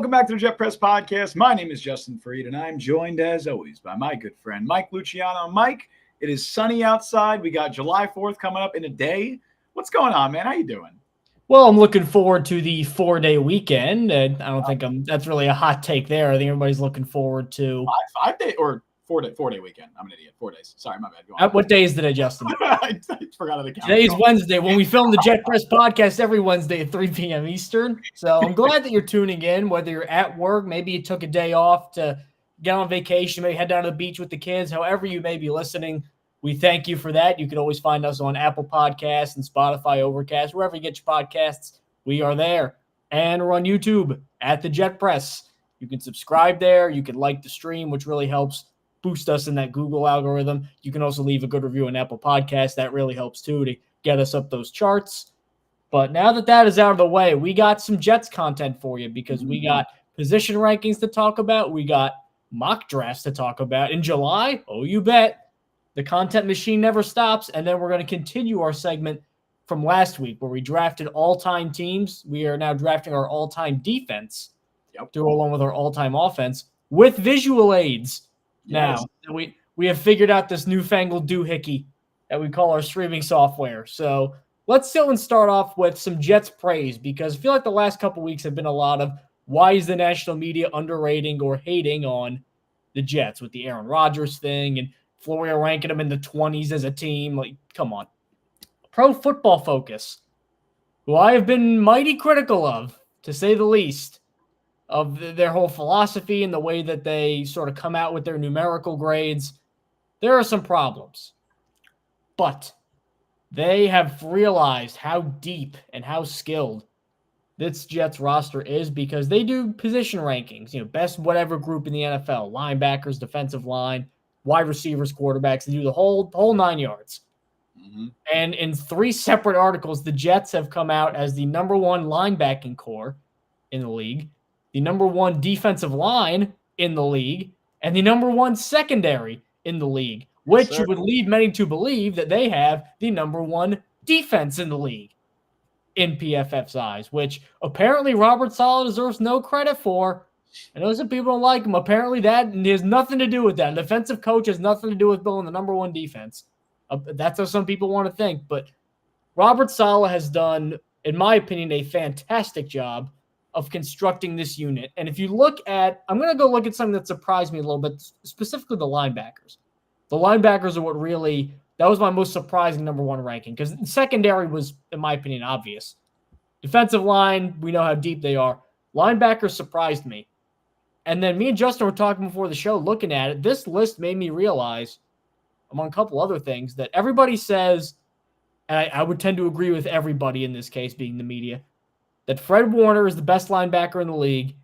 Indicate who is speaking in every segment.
Speaker 1: Welcome back to the Jet Press Podcast. My name is Justin Fried, and I'm joined, as always, by my good friend, Mike Luciano. Mike, it is sunny outside. We got July 4th coming up in a day. What's going on, man? How you doing?
Speaker 2: Well, I'm looking forward to the 4-day weekend. I don't think that's really a hot take there. I think everybody's looking forward to
Speaker 1: 5 day or 4-day weekend. I'm an idiot. 4 days. Sorry, my bad. Go on.
Speaker 2: What day is today, Justin?
Speaker 1: I forgot how to count.
Speaker 2: Today's Wednesday. When we film the Jet Press podcast every Wednesday at 3 p.m. Eastern. So I'm glad that you're tuning in, whether you're at work, maybe you took a day off to get on vacation, maybe head down to the beach with the kids, however you may be listening. We thank you for that. You can always find us on Apple Podcasts and Spotify, Overcast, wherever you get your podcasts. We are there. And we're on YouTube at the Jet Press. You can subscribe there. You can like the stream, which really helps boost us in that Google algorithm. You can also leave a good review on Apple Podcasts. That really helps too to get us up those charts. But now that that is out of the way, we got some Jets content for you because we got position rankings to talk about. We got mock drafts to talk about. In July, oh, you bet. The content machine never stops. And then we're going to continue our segment from last week where we drafted all-time teams. We are now drafting our all-time defense to go along with our all-time offense with visual aids. Yes. Now, we have figured out this newfangled doohickey that we call our streaming software. So let's still start off with some Jets praise because I feel like the last couple weeks have been a lot of why is the national media underrating or hating on the Jets with the Aaron Rodgers thing and Florio ranking them in the 20s as a team. Like, come on. Pro Football Focus, who I have been mighty critical of, to say the least, of their whole philosophy and the way that they sort of come out with their numerical grades. There are some problems. But they have realized how deep and how skilled this Jets roster is because they do position rankings, best whatever group in the NFL, linebackers, defensive line, wide receivers, quarterbacks. They do the whole 9 yards. Mm-hmm. And in 3 separate articles, the Jets have come out as the number 1 linebacking core in the league, the number 1 defensive line in the league, and the number 1 secondary in the league, which would lead many to believe that they have the number 1 defense in the league in PFF's eyes, which apparently Robert Saleh deserves no credit for. I know some people don't like him. Apparently that has nothing to do with that. An defensive coach has nothing to do with building the number 1 defense. That's how some people want to think. But Robert Saleh has done, in my opinion, a fantastic job of constructing this unit. And if you look at, I'm going to go look at something that surprised me a little bit, specifically the linebackers. The linebackers are what really, that was my most surprising number 1 ranking because secondary was, in my opinion, obvious. Defensive line, we know how deep they are. Linebackers surprised me. And then me and Justin were talking before the show, looking at it. This list made me realize, among a couple other things, that everybody says, and I would tend to agree with everybody in this case, being the media, that Fred Warner is the best linebacker in the league.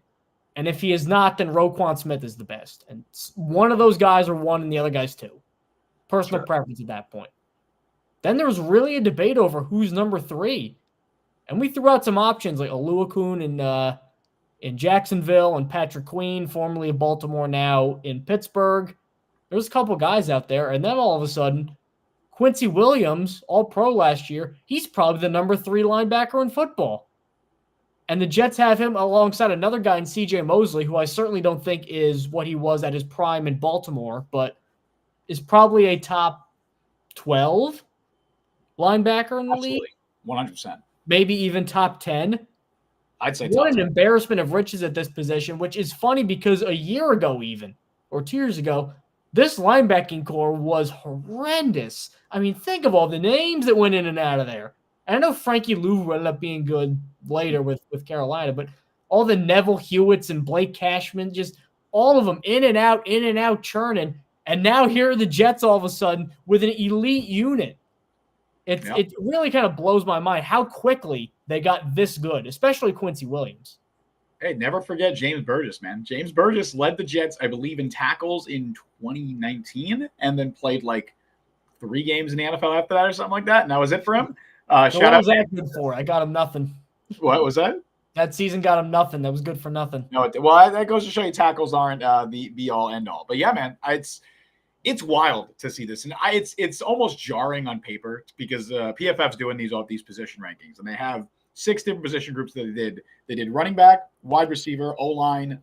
Speaker 2: And if he is not, then Roquan Smith is the best. And one of those guys are 1 and the other guy's 2. Personal preference at that point. Then there was really a debate over who's number 3. And we threw out some options like Oluokun in Jacksonville and Patrick Queen, formerly of Baltimore, now in Pittsburgh. There's a couple guys out there. And then all of a sudden, Quincy Williams, all-pro last year, he's probably the number 3 linebacker in football. And the Jets have him alongside another guy in C.J. Mosley, who I certainly don't think is what he was at his prime in Baltimore, but is probably a top 12 linebacker in the league.
Speaker 1: 100%.
Speaker 2: Maybe even top 10.
Speaker 1: I'd say
Speaker 2: what an embarrassment of riches at this position, which is funny because a year ago even, or 2 years ago, this linebacking core was horrendous. I mean, think of all the names that went in and out of there. And I know Frankie Lou ended up being good later with Carolina, but all the Neville Hewitts and Blake Cashman, just all of them in and out, churning. And now here are the Jets all of a sudden with an elite unit. It really kind of blows my mind how quickly they got this good, especially Quincy Williams.
Speaker 1: Hey, never forget James Burgess, man. James Burgess led the Jets, I believe, in tackles in 2019 and then played like 3 games in the NFL after that or something like that. And that was it for him.
Speaker 2: Shout out. What was that good for? I got him nothing.
Speaker 1: What was that?
Speaker 2: That season got him nothing. That was good for nothing.
Speaker 1: No, well, that goes to show you tackles aren't the be-all, end-all. But yeah, man, it's wild to see this. And it's almost jarring on paper because PFF's doing all these position rankings. And they have 6 different position groups that they did. They did running back, wide receiver, O-line,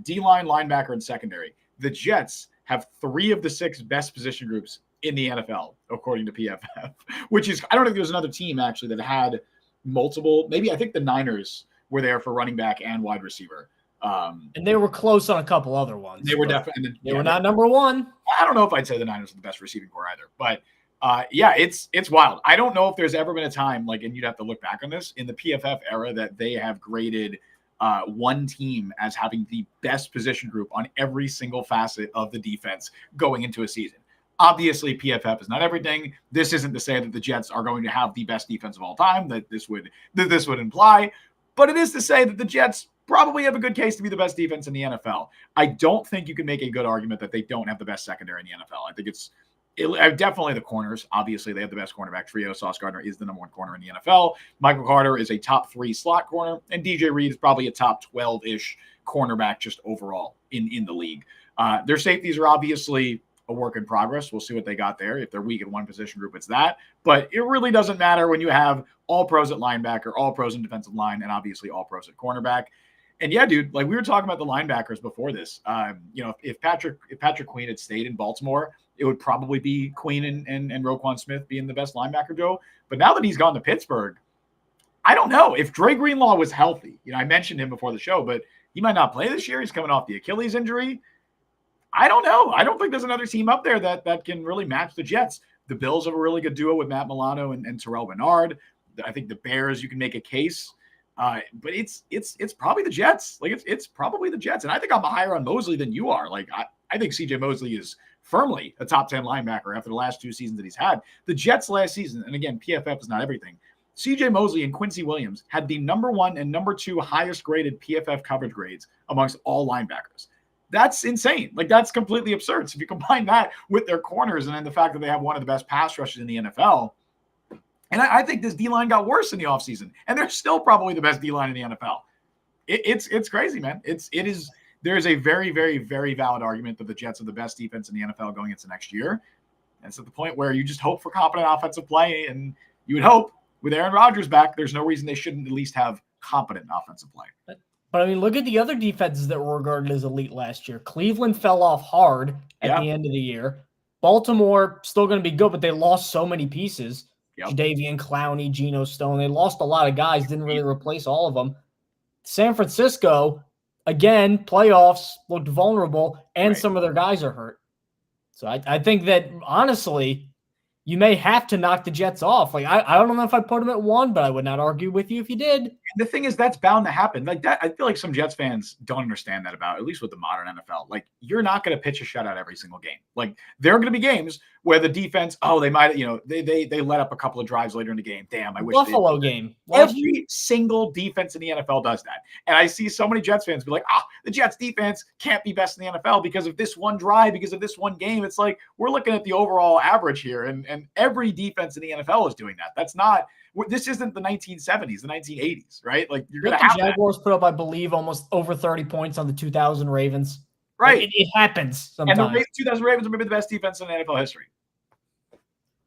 Speaker 1: D-line, linebacker, and secondary. The Jets have 3 of the 6 best position groups in the NFL, according to PFF, which is, I don't think there's another team actually that had multiple. Maybe I think the Niners were there for running back and wide receiver.
Speaker 2: And they were close on a couple other ones.
Speaker 1: They were definitely.
Speaker 2: They were not number one.
Speaker 1: I don't know if I'd say the Niners are the best receiving core either, but yeah, it's wild. I don't know if there's ever been a time, like, and you'd have to look back on this, in the PFF era that they have graded one team as having the best position group on every single facet of the defense going into a season. Obviously, PFF is not everything. This isn't to say that the Jets are going to have the best defense of all time, that this would imply, but it is to say that the Jets probably have a good case to be the best defense in the NFL. I don't think you can make a good argument that they don't have the best secondary in the NFL. I think it's definitely the corners. Obviously, they have the best cornerback trio. Sauce Gardner is the number 1 corner in the NFL. Michael Carter is a top 3 slot corner, and DJ Reed is probably a top 12-ish cornerback just overall in the league. Their safeties are obviously a work in progress. We'll see what they got there. If they're weak in one position group, it's that. But it really doesn't matter when you have all pros at linebacker, all pros in defensive line, and obviously all pros at cornerback. And yeah, dude, like we were talking about the linebackers before this. If Patrick Queen had stayed in Baltimore, it would probably be Queen and Roquan Smith being the best linebacker duo. But now that he's gone to Pittsburgh, I don't know. If Dre Greenlaw was healthy, I mentioned him before the show, but he might not play this year. He's coming off the Achilles injury. I don't know. I don't think there's another team up there that can really match the Jets. The Bills have a really good duo with Matt Milano and Terrell Bernard. I think the Bears, you can make a case. But it's probably the Jets. Like it's probably the Jets. And I think I'm higher on Mosley than you are. Like I think CJ Mosley is firmly a top 10 linebacker after the last 2 seasons that he's had. The Jets last season, and again, PFF is not everything. CJ Mosley and Quincy Williams had the number 1 and number 2 highest graded PFF coverage grades amongst all linebackers. That's insane. Like that's completely absurd. So if you combine that with their corners and then the fact that they have one of the best pass rushes in the NFL, and I think this D-line got worse in the offseason, and they're still probably the best D-line in the NFL. It's crazy, man. There is a very, very, very valid argument that the Jets are the best defense in the NFL going into next year. And it's at the point where you just hope for competent offensive play, and you would hope with Aaron Rodgers back, there's no reason they shouldn't at least have competent offensive play.
Speaker 2: But I mean, look at the other defenses that were regarded as elite last year. Cleveland fell off hard at the end of the year. Baltimore still going to be good, but they lost so many pieces. Yep. Jadeveon Clowney, Geno Stone. They lost a lot of guys, didn't really replace all of them. San Francisco, again, playoffs, looked vulnerable, and some of their guys are hurt. So I think that, honestly, you may have to knock the Jets off. Like I don't know if I'd put them at 1, but I would not argue with you if you did.
Speaker 1: And the thing is, that's bound to happen. Like that, I feel like some Jets fans don't understand that about, at least with the modern NFL. Like you're not going to pitch a shutout every single game. Like there are going to be games where the defense, they might, they let up a couple of drives later in the game. Damn, I wish
Speaker 2: Buffalo game.
Speaker 1: Every single defense in the NFL does that. And I see so many Jets fans be like, the Jets defense can't be best in the NFL because of this one drive, because of this one game. It's like, we're looking at the overall average here. And every defense in the NFL is doing that. This isn't the 1970s, the 1980s, right? Like you're going to have
Speaker 2: the Jaguars put up, I believe, almost over 30 points on the 2000 Ravens.
Speaker 1: Right.
Speaker 2: Like it happens sometimes.
Speaker 1: And the 2000 Ravens are maybe the best defense in NFL history.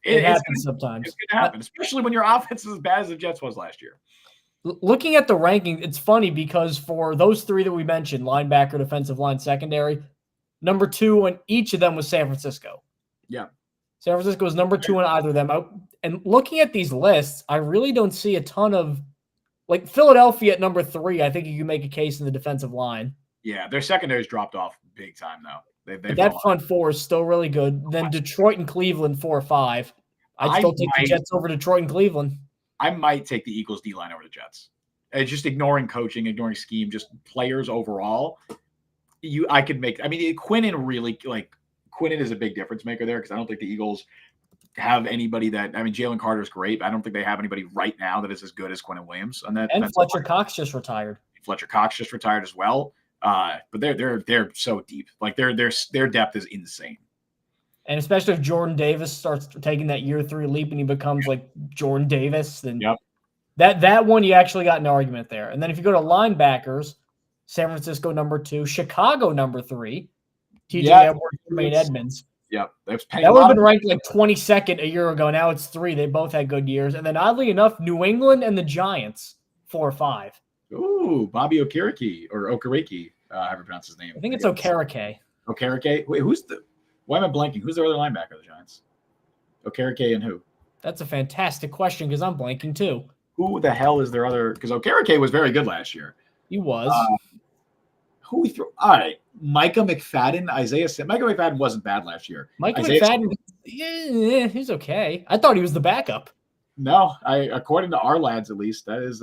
Speaker 2: It happens sometimes.
Speaker 1: It's going to happen, especially when your offense is as bad as the Jets was last year.
Speaker 2: Looking at the ranking, it's funny because for those 3 that we mentioned, linebacker, defensive line, secondary, number 2 on each of them was San Francisco.
Speaker 1: Yeah.
Speaker 2: San Francisco was number 2 on either of them. And looking at these lists, I really don't see a ton of, like Philadelphia at number 3, I think you can make a case in the defensive line.
Speaker 1: Yeah, their secondary's dropped off big time though.
Speaker 2: That front 4 is still really good. Then Detroit and Cleveland 4 or 5. I'd still take the Jets over Detroit and Cleveland.
Speaker 1: I might take the Eagles D-line over the Jets. It's just ignoring coaching, ignoring scheme, just players overall. Quinnen is a big difference maker there because I don't think the Eagles have anybody Jalen Carter's great, but I don't think they have anybody right now that is as good as Quinnen Williams. And
Speaker 2: Fletcher Cox just retired.
Speaker 1: Fletcher Cox just retired as well. But they're so deep. Like their depth is insane.
Speaker 2: And especially if Jordan Davis starts taking that year 3 leap and he becomes like Jordan Davis, then that one you actually got an argument there. And then if you go to linebackers, San Francisco number 2, Chicago number 3, TJ Edwards, Jermaine Edmonds.
Speaker 1: Yep. They're paying
Speaker 2: That
Speaker 1: a
Speaker 2: would have
Speaker 1: lot
Speaker 2: been
Speaker 1: of
Speaker 2: ranked like 22nd a year ago. Now it's 3. They both had good years. And then oddly enough, New England and the Giants, 4 or 5.
Speaker 1: Ooh, Bobby Okereke, however you pronounce his name.
Speaker 2: I think it's Okereke.
Speaker 1: Okereke? Wait, why am I blanking? Who's their other linebacker of the Giants? Okereke and who?
Speaker 2: That's a fantastic question because I'm blanking too.
Speaker 1: Who the hell is their other? Because Okereke was very good last year.
Speaker 2: He was.
Speaker 1: Who we threw? All right, Micah McFadden, Micah McFadden wasn't bad last year.
Speaker 2: Micah McFadden, yeah, he's okay. I thought he was the backup.
Speaker 1: No, according to our lads at least, that is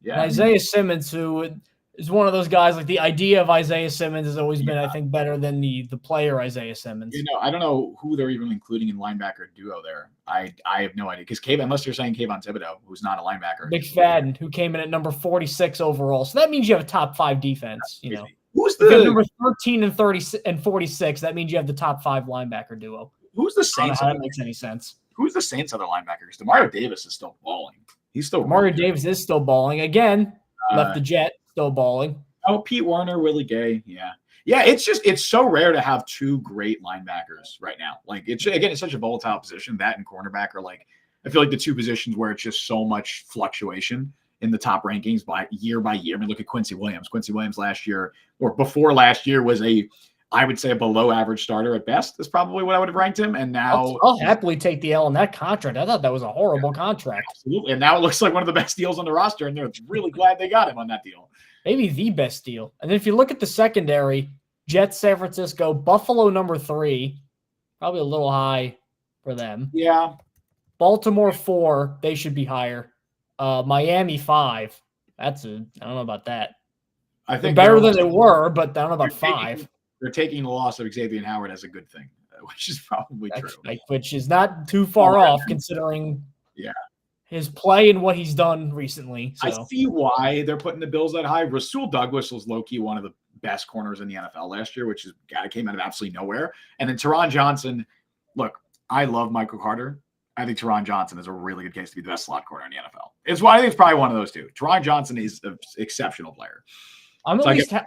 Speaker 1: yeah.
Speaker 2: Isaiah Simmons, who is one of those guys, like the idea of Isaiah Simmons has always been, I think, better than the player Isaiah Simmons.
Speaker 1: I don't know who they're even including in linebacker duo there. I have no idea because unless you're saying Kayvon Thibodeau, who's not a linebacker.
Speaker 2: McFadden, who came in at number 46 overall, so that means you have a top 5 defense. You know,
Speaker 1: who's
Speaker 2: the number 13 and 30 and 46? That means you have the top 5 linebacker duo.
Speaker 1: Who's the Saints?
Speaker 2: How that makes any sense?
Speaker 1: Who's the Saints' other linebacker? Because Demario Davis is still balling. He's still
Speaker 2: Mario Davis is still balling again. Left the Jet, still balling.
Speaker 1: Oh, Pete Werner, Willie Gay, yeah. It's so rare to have 2 great linebackers right now. Like it's such a volatile position. That and cornerback are like, I feel like the 2 positions where it's just so much fluctuation in the top rankings by year. I mean, look at Quincy Williams. Quincy Williams last year or before last year was I would say a below average starter at best is probably what I would have ranked him. And now
Speaker 2: I'll happily take the L on that contract. I thought that was a horrible contract.
Speaker 1: Absolutely. And now it looks like one of the best deals on the roster. And they're really glad they got him on that deal.
Speaker 2: Maybe the best deal. And then if you look at the secondary, Jets, San Francisco, Buffalo number 3, probably a little high for them.
Speaker 1: Yeah.
Speaker 2: Baltimore 4, they should be higher. Miami 5. I don't know about that.
Speaker 1: I think
Speaker 2: they're better than they were, but I don't know about 5.
Speaker 1: They're taking the loss of Xavier Howard as a good thing, which is probably true.
Speaker 2: Which is not too far off considering his play and what he's done recently. So.
Speaker 1: I see why they're putting the Bills that high. Rasul Douglas was low-key one of the best corners in the NFL last year, which is a guy that came out of absolutely nowhere. And then Teron Johnson, look, I love Michael Carter. I think Teron Johnson is a really good case to be the best slot corner in the NFL. I think it's probably one of those 2. Teron Johnson is an exceptional player.
Speaker 2: I'm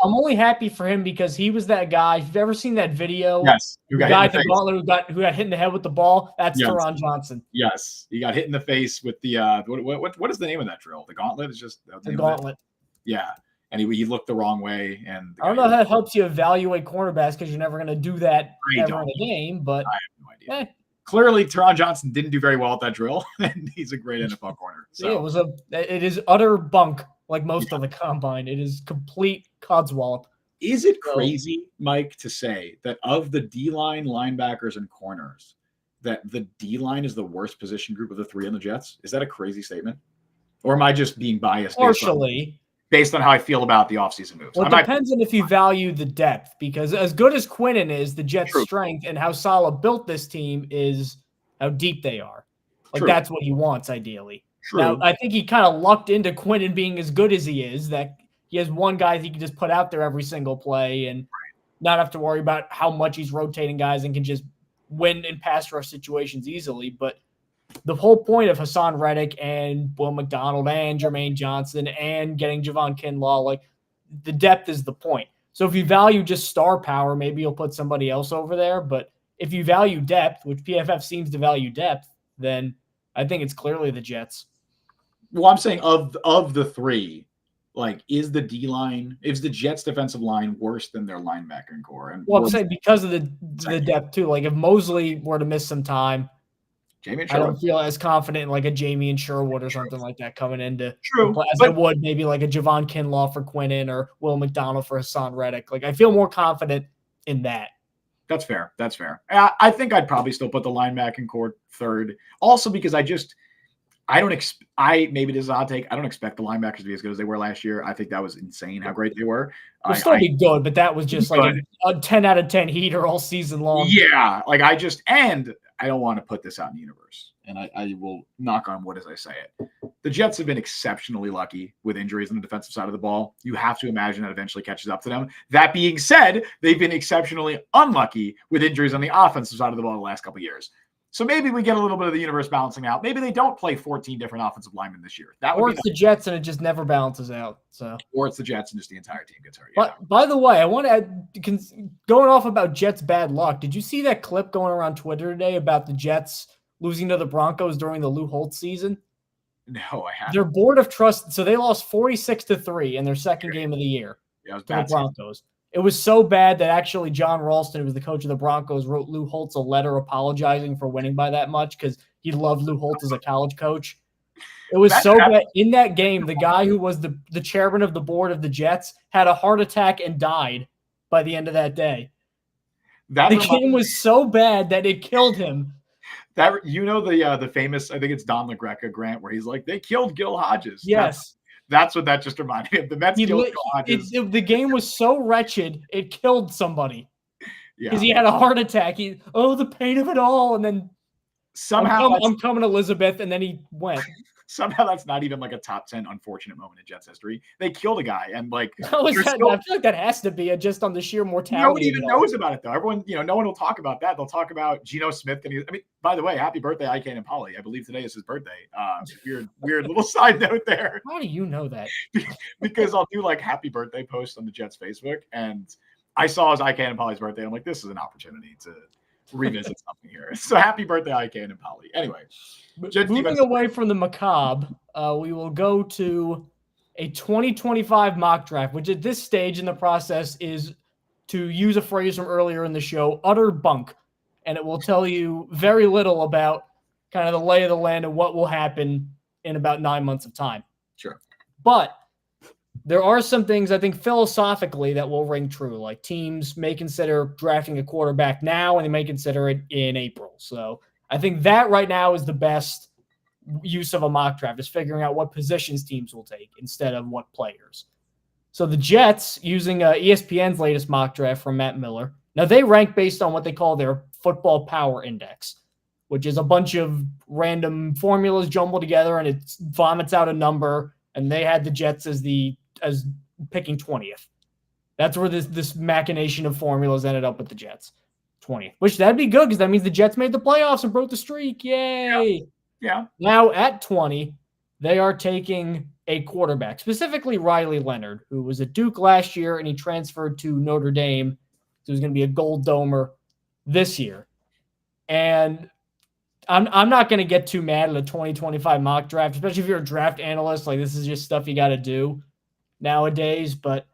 Speaker 2: only happy for him because he was that guy. If you've ever seen that video,
Speaker 1: yes,
Speaker 2: the guy at the gauntlet who got hit in the head with the ball, that's Teron Johnson.
Speaker 1: Yes, he got hit in the face with the what is the name of that drill? The gauntlet is just
Speaker 2: the gauntlet.
Speaker 1: Yeah, and he looked the wrong way. And
Speaker 2: I don't know how that helps you evaluate cornerbacks because you're never going to do that ever in a game. But
Speaker 1: I have no idea. Clearly, Teron Johnson didn't do very well at that drill, and he's a great NFL corner. So
Speaker 2: it is utter bunk. Like most of the combine, it is complete codswallop.
Speaker 1: Is it crazy, Mike, to say that of the D-line, linebackers, and corners, that the D-line is the worst position group of the 3 on the Jets? Is that a crazy statement? Or am I just being biased based on how I feel about the offseason moves?
Speaker 2: Well, it depends on if you value the depth, because as good as Quinnen is, the Jets' strength and how Saleh built this team is how deep they are. Like that's what he wants, ideally.
Speaker 1: True.
Speaker 2: Now, I think he kind of lucked into Quinnen being as good as he is, that he has one guy he can just put out there every single play and not have to worry about how much he's rotating guys and can just win in pass rush situations easily. But the whole point of Hassan Reddick and Will McDonald and Jermaine Johnson and getting Javon Kinlaw, like the depth is the point. So if you value just star power, maybe you'll put somebody else over there. But if you value depth, which PFF seems to value depth, then I think it's clearly the Jets.
Speaker 1: Well, I'm saying of the 3, like, is the Jets defensive line worse than their linebacking core? And
Speaker 2: I'm saying because of the depth too. Like if Mosley were to miss some time, I don't feel as confident in like a Jamie and Sherwood or something like that coming into as I would maybe like a Javon Kinlaw for Quinnen or Will McDonald for Hassan Reddick. Like I feel more confident in that.
Speaker 1: That's fair. I think I'd probably still put the linebacking core 3rd. Also because maybe this is a hot take. I don't expect the linebackers to be as good as they were last year. I think that was insane how great they were.
Speaker 2: They'll still be good, but that was just like a 10 out of 10 heater all season long.
Speaker 1: Yeah. Like and I don't want to put this out in the universe, and I will knock on wood as I say it. The Jets have been exceptionally lucky with injuries on the defensive side of the ball. You have to imagine that eventually catches up to them. That being said, they've been exceptionally unlucky with injuries on the offensive side of the ball the last couple of years. So maybe we get a little bit of the universe balancing out. Maybe they don't play 14 different offensive linemen this year. That would
Speaker 2: Or
Speaker 1: be
Speaker 2: it's the Jets and it just never balances out. So,
Speaker 1: or it's the Jets and just the entire team gets hurt.
Speaker 2: But by the way, I want to add, going off about Jets' bad luck. Did you see that clip going around Twitter today about the Jets losing to the Broncos during the Lou Holtz season?
Speaker 1: No, I haven't.
Speaker 2: Their board of trust, so they lost 46-3 in their second game of the year
Speaker 1: Yeah, it was
Speaker 2: to
Speaker 1: bad
Speaker 2: the Broncos. It was so bad that actually John Ralston, who was the coach of the Broncos, wrote Lou Holtz a letter apologizing for winning by that much because he loved Lou Holtz as a college coach. It was so bad. In that game, the guy who was the chairman of the board of the Jets had a heart attack and died by the end of that day. The game was so bad that it killed him.
Speaker 1: That the famous, I think it's Don LaGreca Grant, where he's like, they killed Gil Hodges.
Speaker 2: Yes.
Speaker 1: That's what that just reminded me of. The Mets killed Gil Hodges.
Speaker 2: The game was so wretched, it killed somebody. Because he had a heart attack. The pain of it all. And then
Speaker 1: somehow
Speaker 2: I'm coming, Elizabeth, and then he went.
Speaker 1: Somehow that's not even like a top 10 unfortunate moment in Jets history. They killed a guy, and like
Speaker 2: I feel like that has to be just on the sheer mortality.
Speaker 1: Nobody even knows about it though. Everyone, no one will talk about that. They'll talk about Geno Smith. By the way, happy birthday, Ike and Polly. I believe today is his birthday. Weird little side note there.
Speaker 2: How do you know that?
Speaker 1: Because I'll do like happy birthday posts on the Jets Facebook, and I saw his Ike and Polly's birthday. I'm like, this is an opportunity to revisit something here. So happy birthday, Ike and Polly. Anyway.
Speaker 2: Moving away from the macabre, we will go to a 2025 mock draft, which at this stage in the process is, to use a phrase from earlier in the show, utter bunk. And it will tell you very little about kind of the lay of the land and what will happen in about 9 months of time.
Speaker 1: Sure.
Speaker 2: But there are some things I think philosophically that will ring true. Like teams may consider drafting a quarterback now and they may consider it in April. So I think that right now is the best use of a mock draft, is figuring out what positions teams will take instead of what players. So the Jets, using ESPN's latest mock draft from Matt Miller, now they rank based on what they call their football power index, which is a bunch of random formulas jumbled together and it vomits out a number. And they had the Jets as picking 20th. That's where this machination of formulas ended up with the Jets. 20th, which that'd be good because that means the Jets made the playoffs and broke the streak. Yay.
Speaker 1: Yeah.
Speaker 2: Now at 20, they are taking a quarterback, specifically Riley Leonard, who was at Duke last year and he transferred to Notre Dame. So he's going to be a Gold Domer this year. And I'm not going to get too mad at a 2025 mock draft, especially if you're a draft analyst. Like, this is just stuff you got to do nowadays. But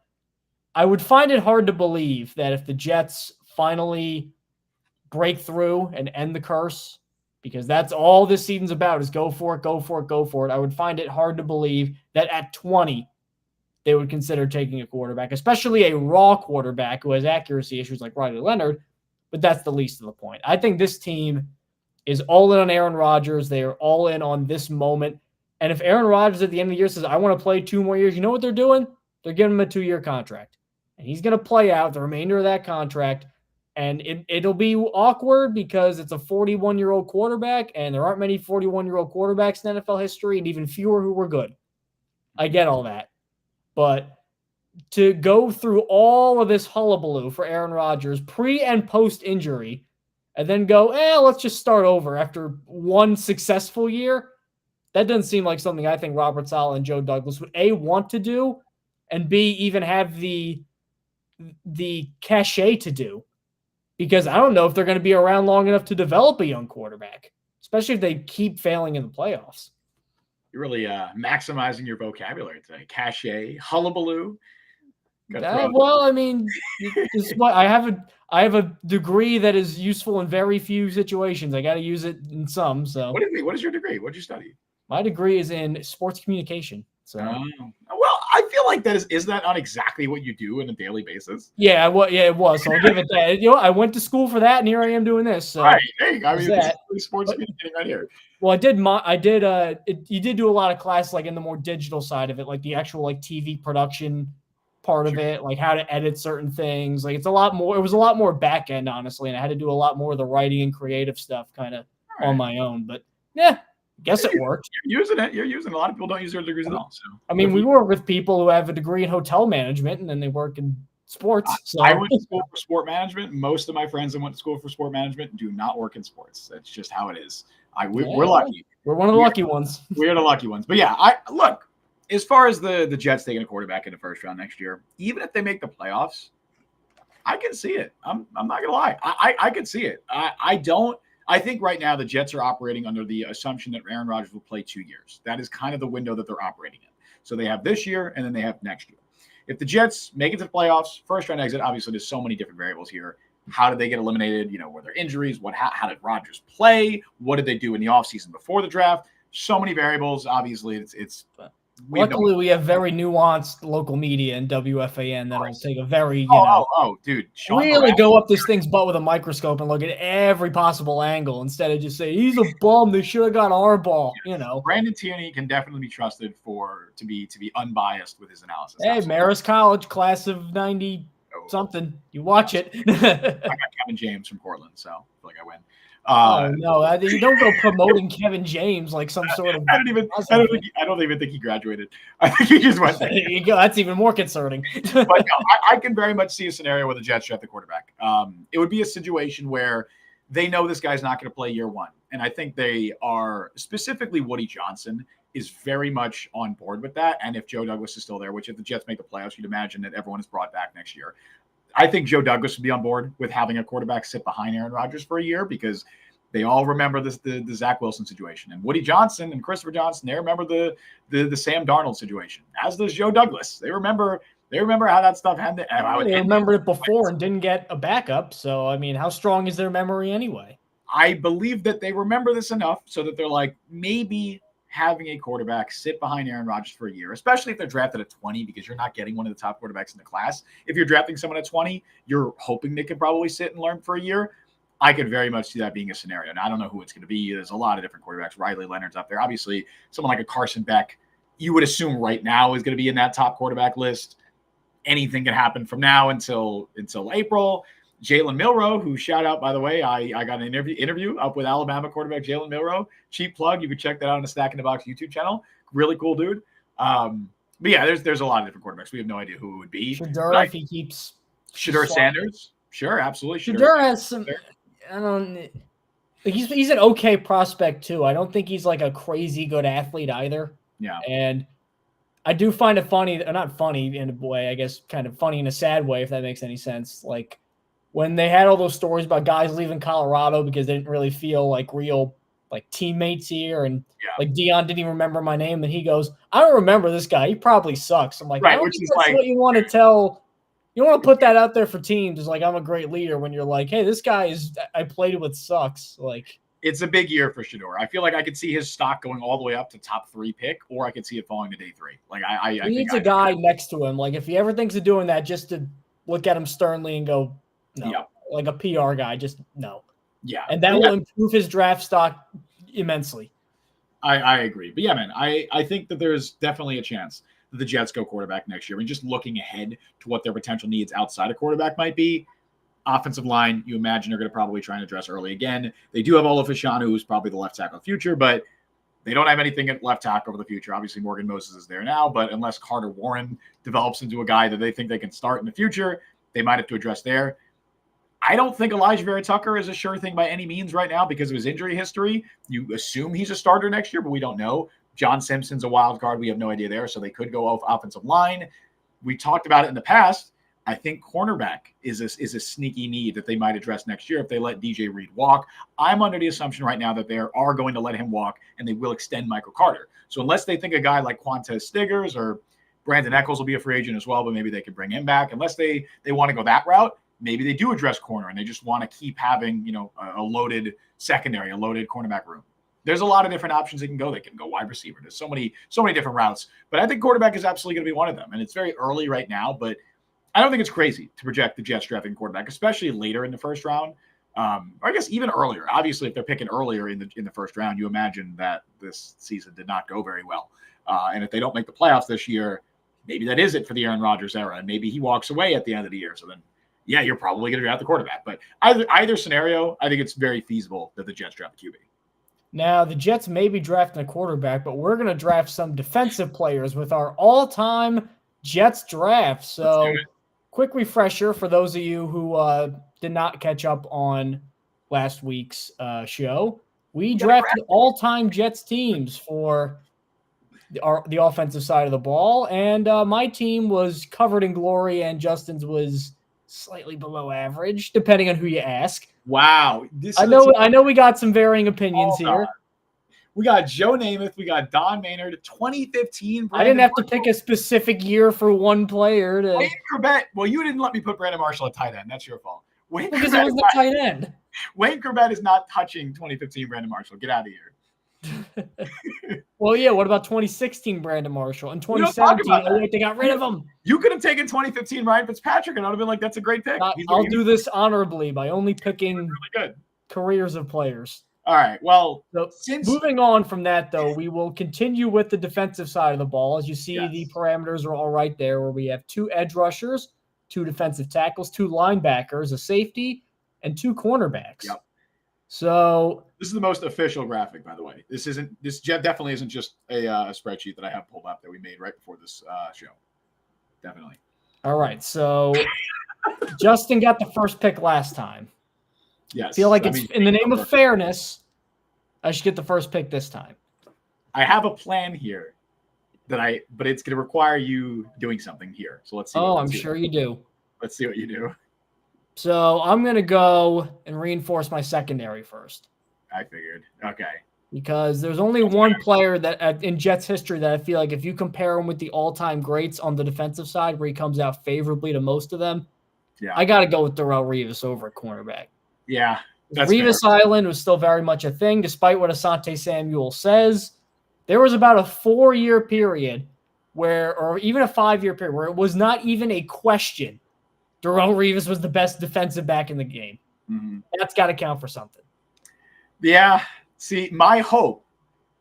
Speaker 2: I would find it hard to believe that if the Jets finally break through and end the curse, because that's all this season's about, is go for it. I would find it hard to believe that at 20, they would consider taking a quarterback, especially a raw quarterback who has accuracy issues like Riley Leonard, but that's the least of the point. I think this team is all in on Aaron Rodgers. They are all in on this moment. And if Aaron Rodgers at the end of the year says, I want to play 2 more years, you know what they're doing? They're giving him a 2-year contract. And he's going to play out the remainder of that contract. And it'll be awkward because it's a 41-year-old quarterback, and there aren't many 41-year-old quarterbacks in NFL history, and even fewer who were good. I get all that. But to go through all of this hullabaloo for Aaron Rodgers pre- and post-injury, and then go, let's just start over after one successful year, that doesn't seem like something I think Robert Saleh and Joe Douglas would, A, want to do, and B, even have the cachet to do. Because I don't know if they're going to be around long enough to develop a young quarterback, especially if they keep failing in the playoffs.
Speaker 1: You're really maximizing your vocabulary today. Cachet, hullabaloo.
Speaker 2: Well, I mean, this is what I have a degree that is useful in very few situations. I got to use it in some. So,
Speaker 1: what is your degree? What did you study?
Speaker 2: My degree is in sports communication. So,
Speaker 1: well, I feel like is that not exactly what you do on a daily basis?
Speaker 2: Yeah, it was. So I'll give it that. I went to school for that, and here I am doing this. So,
Speaker 1: right, there you go. I mean, this is sports communicating right here.
Speaker 2: Well, you did do a lot of classes like in the more digital side of it, like the actual like TV production part of it, like how to edit certain things. Like it was a lot more back end, honestly, and I had to do a lot more of the writing and creative stuff kind of on my own. But yeah, guess it worked.
Speaker 1: You're using it. You're using it. A lot of people don't use their degrees at all. So
Speaker 2: I mean, we work with people who have a degree in hotel management and then they work in sports. So
Speaker 1: I went to school for sport management. Most of my friends that went to school for sport management do not work in sports. That's just how it is. We're lucky.
Speaker 2: We're one of the lucky ones.
Speaker 1: We're the lucky ones. But yeah, I look, as far as the Jets taking a quarterback in the first round next year, even if they make the playoffs, I can see it. I'm not gonna lie. I can see it. I think right now the Jets are operating under the assumption that Aaron Rodgers will play 2 years. That is kind of the window that they're operating in. So they have this year and then they have next year. If the Jets make it to the playoffs, first round exit, obviously there's so many different variables here. How did they get eliminated? Were there injuries? How did Rodgers play? What did they do in the offseason before the draft? So many variables. Obviously, it's
Speaker 2: luckily we have very nuanced local media and WFAN that'll take a very,
Speaker 1: dude,
Speaker 2: really go up this thing's butt with a microscope and look at every possible angle instead of just say he's a bum. They should have got our ball.
Speaker 1: Brandon Tierney can definitely be trusted to be unbiased with his analysis.
Speaker 2: Hey, Marist College, class of 90 something. You watch it.
Speaker 1: I got Kevin James from Portland, so I feel like I win.
Speaker 2: No, you don't go promoting Kevin James like some sort of.
Speaker 1: I don't even think he graduated. I think he just went there.
Speaker 2: There you go. That's even more concerning.
Speaker 1: But no, I can very much see a scenario where the Jets draft the quarterback. It would be a situation where they know this guy's not going to play year one, and I think they are, specifically Woody Johnson is very much on board with that. And if Joe Douglas is still there, which if the Jets make the playoffs, you'd imagine that everyone is brought back next year. I think Joe Douglas would be on board with having a quarterback sit behind Aaron Rodgers for a year because they all remember the Zach Wilson situation. And Woody Johnson and Christopher Johnson, they remember the Sam Darnold situation, as does Joe Douglas. They remember how that stuff happened.
Speaker 2: They remembered it before and didn't get a backup. So, I mean, how strong is their memory anyway?
Speaker 1: I believe that they remember this enough so that they're like, maybe having a quarterback sit behind Aaron Rodgers for a year, especially if they're drafted at 20, because you're not getting one of the top quarterbacks in the class. If you're drafting someone at 20, you're hoping they could probably sit and learn for a year. I could very much see that being a scenario. Now, I don't know who it's going to be. There's a lot of different quarterbacks. Riley Leonard's up there. Obviously, someone like a Carson Beck, you would assume right now is going to be in that top quarterback list. Anything can happen from now until April. Jalen Milroe, who, shout out, by the way, I got an interview up with Alabama quarterback Jalen Milroe. Cheap plug. You can check that out on the Stack in the Box YouTube channel. Really cool dude. But yeah, there's a lot of different quarterbacks. We have no idea who it would be.
Speaker 2: Shedeur, if he keeps.
Speaker 1: Shedeur Sanders. Sure, absolutely.
Speaker 2: Shedeur has some. I don't. He's an okay prospect too. I don't think he's like a crazy good athlete either.
Speaker 1: Yeah.
Speaker 2: And I do find it funny, not funny in a way, I guess, kind of funny in a sad way, if that makes any sense. Like when they had all those stories about guys leaving Colorado because they didn't really feel like real like teammates here, and like Dion didn't even remember my name, and he goes, "I don't remember this guy. He probably sucks." I'm like,
Speaker 1: right,
Speaker 2: I don't
Speaker 1: which
Speaker 2: think
Speaker 1: is
Speaker 2: that's
Speaker 1: like
Speaker 2: what you want to tell. You want to put that out there for teams. It's like, I'm a great leader when you're like, hey, this guy I played with sucks. Like,
Speaker 1: it's a big year for Shedeur. I feel like I could see his stock going all the way up to top 3 pick, or I could see it falling to day 3. Like
Speaker 2: he needs a guy next to him. Like if he ever thinks of doing that, just to look at him sternly and go, no. Yeah. Like a PR guy, just no.
Speaker 1: Yeah.
Speaker 2: And that will improve his draft stock immensely.
Speaker 1: I agree. But yeah, man, I think that there's definitely a chance the Jets go quarterback next year. I mean, just looking ahead to what their potential needs outside of quarterback might be. Offensive line, you imagine they're going to probably try and address early again. They do have Olu Fashanu, who's probably the left tackle of the future, but they don't have anything at left tackle for the future. Obviously, Morgan Moses is there now, but unless Carter Warren develops into a guy that they think they can start in the future, they might have to address there. I don't think Elijah Vera Tucker is a sure thing by any means right now because of his injury history. You assume he's a starter next year, but we don't know. John Simpson's a wild card. We have no idea there, so they could go off offensive line. We talked about it in the past. I think cornerback is a sneaky need that they might address next year if they let DJ Reed walk. I'm under the assumption right now that they are going to let him walk, and they will extend Michael Carter. So unless they think a guy like Quantez Stiggers or Brandon Echols will be a free agent as well, but maybe they could bring him back. Unless they want to go that route, maybe they do address corner, and they just want to keep having a loaded secondary, a loaded cornerback room. There's a lot of different options they can go. They can go wide receiver. There's so many different routes. But I think quarterback is absolutely going to be one of them. And it's very early right now, but I don't think it's crazy to project the Jets drafting quarterback, especially later in the first round. Or I guess even earlier. Obviously, if they're picking earlier in the first round, you imagine that this season did not go very well. And if they don't make the playoffs this year, maybe that is it for the Aaron Rodgers era. And maybe he walks away at the end of the year. So then, yeah, you're probably going to draft the quarterback. But either scenario, I think it's very feasible that the Jets draft the QB.
Speaker 2: Now, the Jets may be drafting a quarterback, but we're going to draft some defensive players with our all-time Jets draft. So quick refresher for those of you who did not catch up on last week's show. We drafted all-time Jets teams for the offensive side of the ball, and my team was covered in glory, and Justin's was slightly below average, depending on who you ask.
Speaker 1: Wow.
Speaker 2: I know we got some varying opinions here.
Speaker 1: We got Joe Namath. We got Don Maynard. 2015.
Speaker 2: I didn't have to pick a specific year for one player.
Speaker 1: Wayne Corbett. Well, you didn't let me put Brandon Marshall at tight end. That's your fault.
Speaker 2: Because it was the tight end.
Speaker 1: Wayne Corbett is not touching 2015 Brandon Marshall. Get out of here.
Speaker 2: Well, yeah. What about 2016 Brandon Marshall and 2017? They got rid of him.
Speaker 1: You could have taken 2015 Ryan Fitzpatrick, and I would have been like, "That's a great pick."
Speaker 2: I'll do this honorably by only picking
Speaker 1: really good
Speaker 2: careers of players.
Speaker 1: All right. Well,
Speaker 2: moving on from that, though, we will continue with the defensive side of the ball. As you see, the parameters are all right there, where we have 2 edge rushers, 2 defensive tackles, 2 linebackers, a safety, and 2 cornerbacks.
Speaker 1: Yep.
Speaker 2: So
Speaker 1: this is the most official graphic, by the way. This definitely isn't just a spreadsheet that I have pulled up that we made right before this show. Definitely.
Speaker 2: All right. So Justin got the first pick last time.
Speaker 1: Yes.
Speaker 2: I feel like in the name of fairness, I should get the first pick this time.
Speaker 1: I have a plan here but it's going to require you doing something here. So let's see.
Speaker 2: I'm sure you do.
Speaker 1: Let's see what you do.
Speaker 2: So I'm going to go and reinforce my secondary first.
Speaker 1: I figured. Okay.
Speaker 2: Because there's only one player that in Jets history that I feel like if you compare him with the all-time greats on the defensive side, where he comes out favorably to most of them, I got to go with Darrelle Revis over at cornerback.
Speaker 1: Yeah.
Speaker 2: Revis fair. Island was still very much a thing, despite what Asante Samuel says. There was about a 4-year period or even a 5-year period where it was not even a question. Darrelle Revis was the best defensive back in the game.
Speaker 1: Mm-hmm.
Speaker 2: That's got to count for something.
Speaker 1: Yeah. See, my hope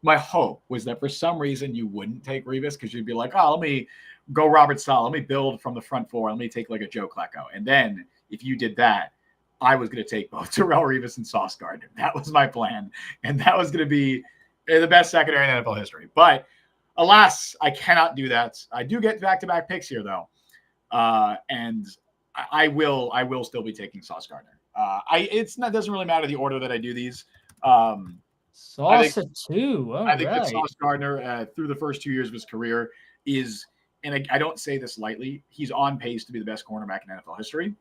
Speaker 1: was that for some reason you wouldn't take Revis because you'd be like, let me go Robert Saleh. Let me build from the front 4. Let me take like a Joe Klecko. And then if you did that, I was going to take both Darrelle Revis and Sauce Gardner. That was my plan. And that was going to be the best secondary in NFL history. But alas, I cannot do that. I do get back-to-back picks here, though. And I will still be taking Sauce Gardner. It doesn't really matter the order that I do these.
Speaker 2: Sauce at 2.
Speaker 1: I think that Sauce Gardner, through the first 2 years of his career, is, and I don't say this lightly, he's on pace to be the best cornerback in NFL history.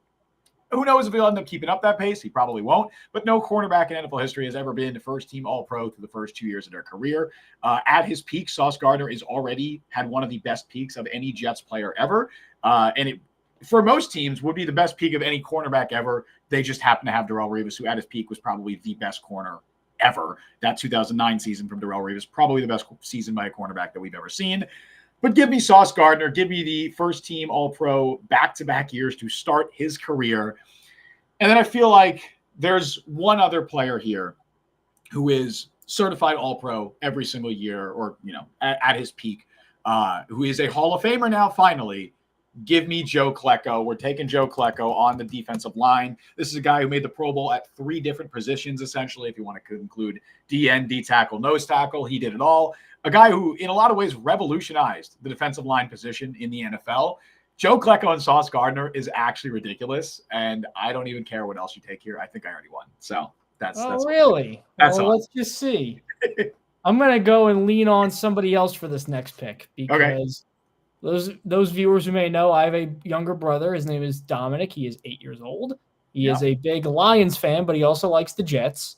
Speaker 1: Who knows if he'll end up keeping up that pace? He probably won't. But no cornerback in NFL history has ever been first-team All-Pro through the first 2 years of their career. At his peak, Sauce Gardner is already had one of the best peaks of any Jets player ever. And it, for most teams, would be the best peak of any cornerback ever. They just happen to have Darrelle Revis, who at his peak was probably the best corner ever. That 2009 season from Darrelle Revis, probably the best season by a cornerback that we've ever seen. But give me Sauce Gardner. Give me the first-team All-Pro back-to-back years to start his career. And then I feel like there's one other player here who is certified All-Pro every single year or, at his peak, who is a Hall of Famer now, finally. Give me Joe Klecko. We're taking Joe Klecko on the defensive line. This is a guy who made the Pro Bowl at 3 different positions, essentially, if you want to include DN, D-tackle, nose tackle. He did it all. A guy who, in a lot of ways, revolutionized the defensive line position in the NFL. Joe Klecko and Sauce Gardner is actually ridiculous, and I don't even care what else you take here. I think I already won. So that's
Speaker 2: really?
Speaker 1: That's all.
Speaker 2: Let's just see. I'm going to go and lean on somebody else for this next pick because those viewers who may know, I have a younger brother. His name is Dominic. He is 8 years old. He is a big Lions fan, but he also likes the Jets,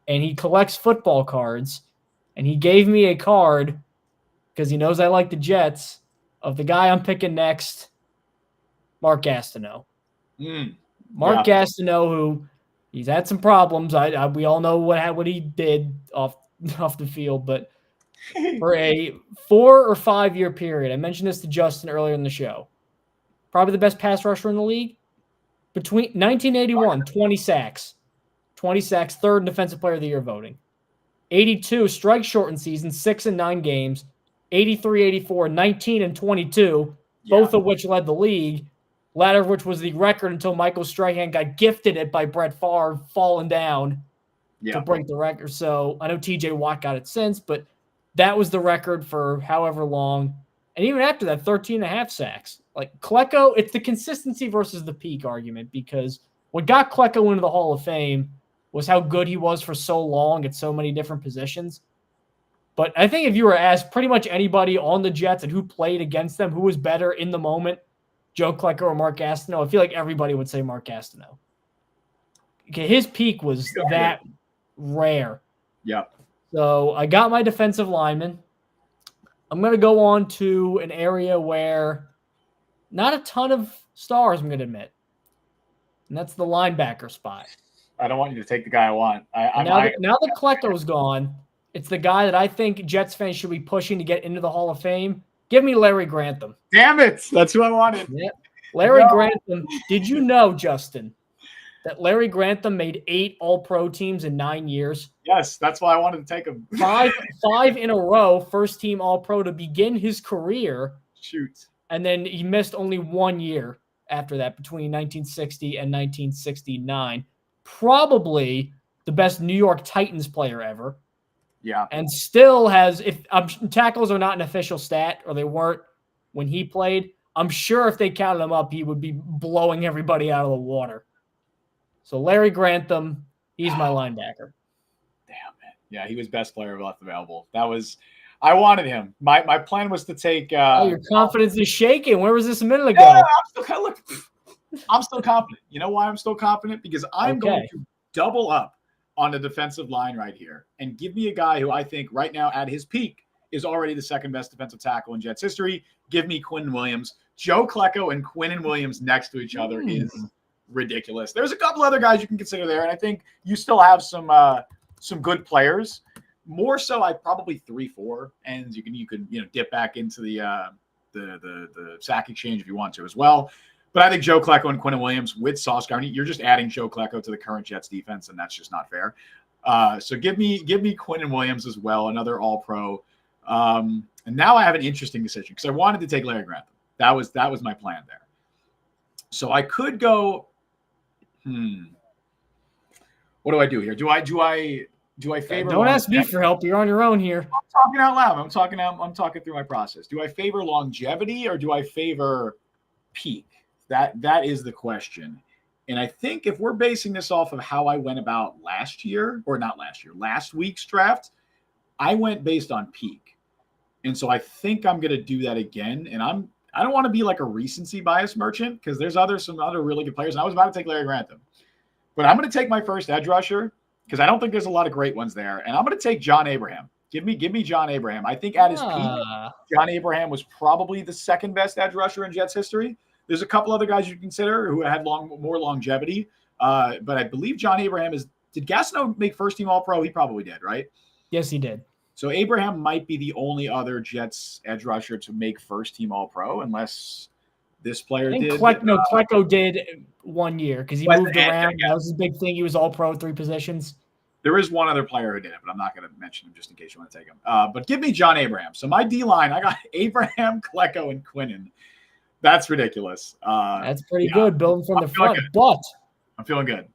Speaker 2: and he collects football cards. And he gave me a card because he knows I like the Jets of the guy I'm picking next, Mark Gastineau. Mark Gastineau, who he's had some problems. We all know what he did off the field, but for a 4 or 5 year period, I mentioned this to Justin earlier in the show, probably the best pass rusher in the league. Between 1981, 20 sacks, 3rd in Defensive Player of the Year voting. 82 strike shortened season, 6 and 9 games, 83, 84, 19 and 22, both of which led the league, latter of which was the record until Michael Strahan got gifted it by Brett Favre falling down to break the record. So I know TJ Watt got it since, but that was the record for however long. And even after that, 13 and a half sacks. Like Klecko, it's the consistency versus the peak argument, because what got Klecko into the Hall of Fame was how good he was for so long at so many different positions. But I think if you were asked pretty much anybody on the Jets and who played against them, who was better in the moment, Joe Klecko or Mark Gastineau, I feel like everybody would say Mark Gastineau. Okay, his peak was that rare.
Speaker 1: Yeah.
Speaker 2: So I got my defensive lineman. I'm going to go on to an area where not a ton of stars, I'm going to admit. And that's the linebacker spot.
Speaker 1: I don't want you to take the guy I want.
Speaker 2: Now that Klecko's gone, it's the guy that I think Jets fans should be pushing to get into the Hall of Fame. Give me Larry Grantham.
Speaker 1: Damn it. That's who I wanted.
Speaker 2: Yeah. Larry Grantham. Did you know, Justin, that Larry Grantham made 8 All-Pro teams in 9 years?
Speaker 1: Yes, that's why I wanted to take him.
Speaker 2: Five in a row, first-team All-Pro to begin his career.
Speaker 1: Shoot.
Speaker 2: And then he missed only 1 year after that, between 1960 and 1969. Probably the best New York Titans player ever.
Speaker 1: Yeah.
Speaker 2: And still has, if tackles are not an official stat, or they weren't when he played, I'm sure if they counted him up, he would be blowing everybody out of the water. So Larry Grantham, he's my linebacker.
Speaker 1: Damn it. Yeah, he was best player left available. I wanted him. My plan was to take.
Speaker 2: Your confidence is shaking. Where was this a minute ago?
Speaker 1: Yeah, I'm still confident. You know why I'm still confident? Because I'm going to double up on the defensive line right here and give me a guy who I think right now at his peak is already the second best defensive tackle in Jets history. Give me Quinn Williams. Joe Klecko and Quinn Williams next to each other is ridiculous. There's a couple other guys you can consider there, and I think you still have some good players. More so, I probably 3-4 ends. You can dip back into the sack exchange if you want to as well. But I think Joe Klecko and Quinn Williams with Sauce Gardner, you're just adding Joe Klecko to the current Jets defense, and that's just not fair. So give me Quinn Williams as well, another All-Pro. And now I have an interesting decision because I wanted to take Larry Grantham. That was my plan there. So I could go. What do I do here? Do I favor?
Speaker 2: Don't ask me for help. You're on your own here.
Speaker 1: I'm talking out loud. I'm talking through my process. Do I favor longevity or do I favor peak? That is the question. And I think if we're basing this off of how I went about last week's draft, I went based on peak. And so I think I'm going to do that again. And I don't want to be like a recency bias merchant because there's some other really good players. And I was about to take Larry Grantham. But I'm going to take my first edge rusher because I don't think there's a lot of great ones there. And I'm going to take John Abraham. Give me John Abraham. I think at his peak, John Abraham was probably the second best edge rusher in Jets history. There's a couple other guys you consider who had more longevity. But I believe John Abraham did Gastineau make first team All-Pro? He probably did, right?
Speaker 2: Yes, he did.
Speaker 1: So Abraham might be the only other Jets edge rusher to make first team All-Pro unless this player did.
Speaker 2: Klecko did 1 year because he moved around. That was his big thing. He was All-Pro 3 positions.
Speaker 1: There is one other player who did it, but I'm not going to mention him just in case you want to take him. But give me John Abraham. So my D-line, I got Abraham, Klecko, and Quinnen. That's ridiculous.
Speaker 2: That's pretty good, building from the front. But
Speaker 1: I'm feeling good.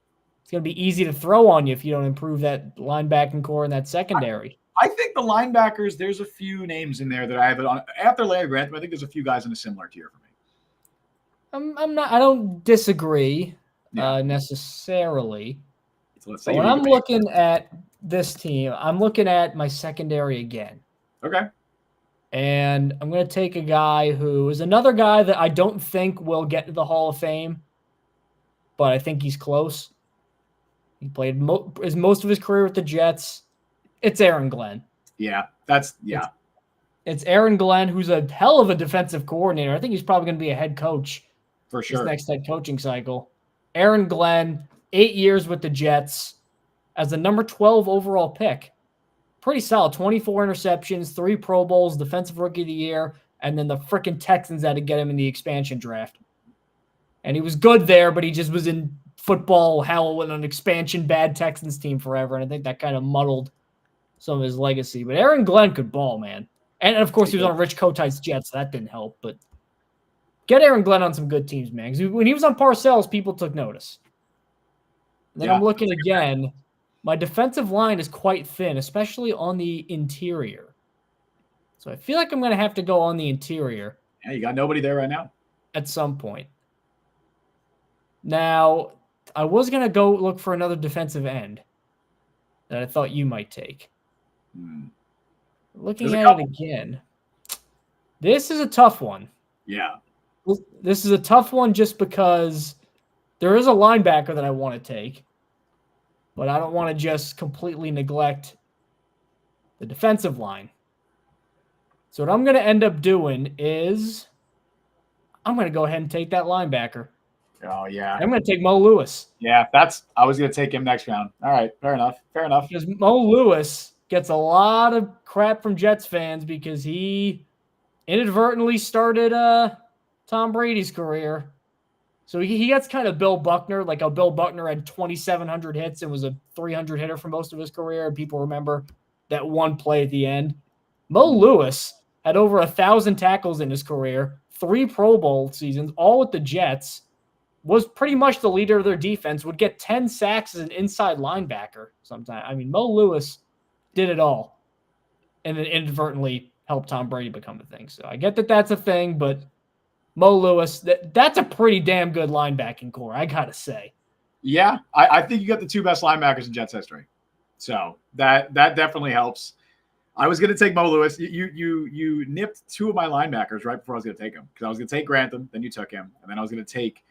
Speaker 2: It's going to be easy to throw on you if you don't improve that linebacking core and that secondary.
Speaker 1: I think the linebackers, there's a few names in there that I have it on. After Larry Grantham, I think there's a few guys in a similar tier for me.
Speaker 2: I don't disagree necessarily.
Speaker 1: So let's say
Speaker 2: when I'm looking at this team, I'm looking at my secondary again.
Speaker 1: Okay.
Speaker 2: And I'm going to take a guy who is another guy that I don't think will get to the Hall of Fame, but I think he's close. He played most of his career with the Jets. It's Aaron Glenn.
Speaker 1: Yeah,
Speaker 2: It's Aaron Glenn, who's a hell of a defensive coordinator. I think he's probably going to be a head coach
Speaker 1: for sure.
Speaker 2: This next head coaching cycle. Aaron Glenn, 8 years with the Jets as the number 12 overall pick. Pretty solid. 24 interceptions, 3 Pro Bowls, Defensive Rookie of the Year, and then the freaking Texans had to get him in the expansion draft. And he was good there, but he just was in football hell with an expansion bad Texans team forever, and I think that kind of muddled some of his legacy. But Aaron Glenn could ball, man. And of course, he was on Rich Kotite's Jets, so that didn't help. But get Aaron Glenn on some good teams, man. Because when he was on Parcells, people took notice. And then I'm looking again. My defensive line is quite thin, especially on the interior. So I feel like I'm going to have to go on the interior.
Speaker 1: Yeah, you got nobody there right now.
Speaker 2: at some point. Now, I was going to go look for another defensive end that I thought you might take. Looking at it again, this is a tough one.
Speaker 1: Yeah.
Speaker 2: This is a tough one just because there is a linebacker that I want to take, but I don't want to just completely neglect the defensive line. So what I'm going to end up doing is I'm going to go ahead and take that linebacker.
Speaker 1: Oh, yeah.
Speaker 2: I'm going to take Mo Lewis.
Speaker 1: Yeah, I was going to take him next round. All right, fair enough.
Speaker 2: Because Mo Lewis gets a lot of crap from Jets fans because he inadvertently started Tom Brady's career. So he gets kind of Bill Buckner, like how Bill Buckner had 2,700 hits and was a 300 hitter for most of his career. And people remember that one play at the end. Mo Lewis had over 1,000 tackles in his career, 3 Pro Bowl seasons, all with the Jets, was pretty much the leader of their defense, would get 10 sacks as an inside linebacker sometimes. I mean, Mo Lewis did it all and then inadvertently helped Tom Brady become a thing. So I get that that's a thing, but Mo Lewis, that's a pretty damn good linebacking core, I got to say.
Speaker 1: Yeah, I think you got the 2 best linebackers in Jets history. So that definitely helps. I was going to take Mo Lewis. You nipped 2 of my linebackers right before I was going to take him, because I was going to take Grantham, then you took him, and then I was going to take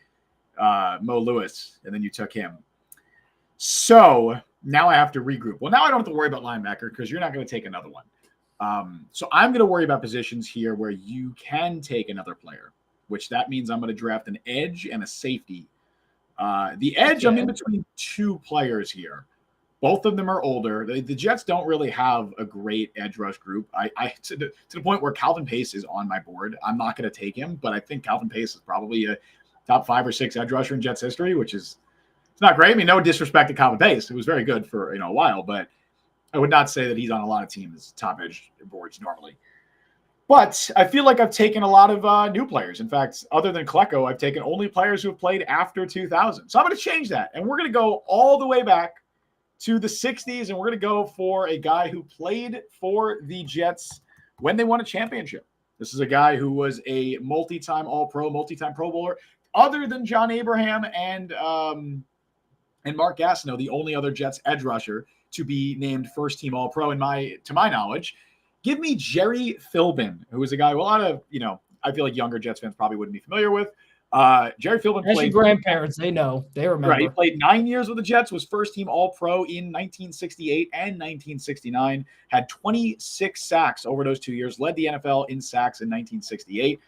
Speaker 1: Mo Lewis, and then you took him. So now I have to regroup. Well, now I don't have to worry about linebacker because you're not going to take another one. So I'm going to worry about positions here where you can take another player, which that means I'm going to draft an edge and a safety. The edge, I'm in between 2 players here. Both of them are older. The Jets don't really have a great edge rush group. I to the point where Calvin Pace is on my board. I'm not going to take him, but I think Calvin Pace is probably a top 5 or 6 edge rusher in Jets history, which is it's not great. I mean, no disrespect to Calvin Pace. It was very good for a while, but I would not say that he's on a lot of teams' top edge boards normally. But I feel like I've taken a lot of new players. In fact, other than Klecko, I've taken only players who have played after 2000. So I'm going to change that, and we're going to go all the way back to the 60s, and we're going to go for a guy who played for the Jets when they won a championship. This is a guy who was a multi-time All-Pro, multi-time Pro Bowler. Other than John Abraham and Mark Gastineau, the only other Jets edge rusher to be named first-team All-Pro to my knowledge, give me Jerry Philbin, who is a guy, well, a lot of, I feel like younger Jets fans probably wouldn't be familiar with. Jerry Philbin played.
Speaker 2: Grandparents, they know. They remember.
Speaker 1: Right, he played 9 years with the Jets, was first-team All-Pro in 1968 and 1969, had 26 sacks over those 2 years, led the NFL in sacks in 1968.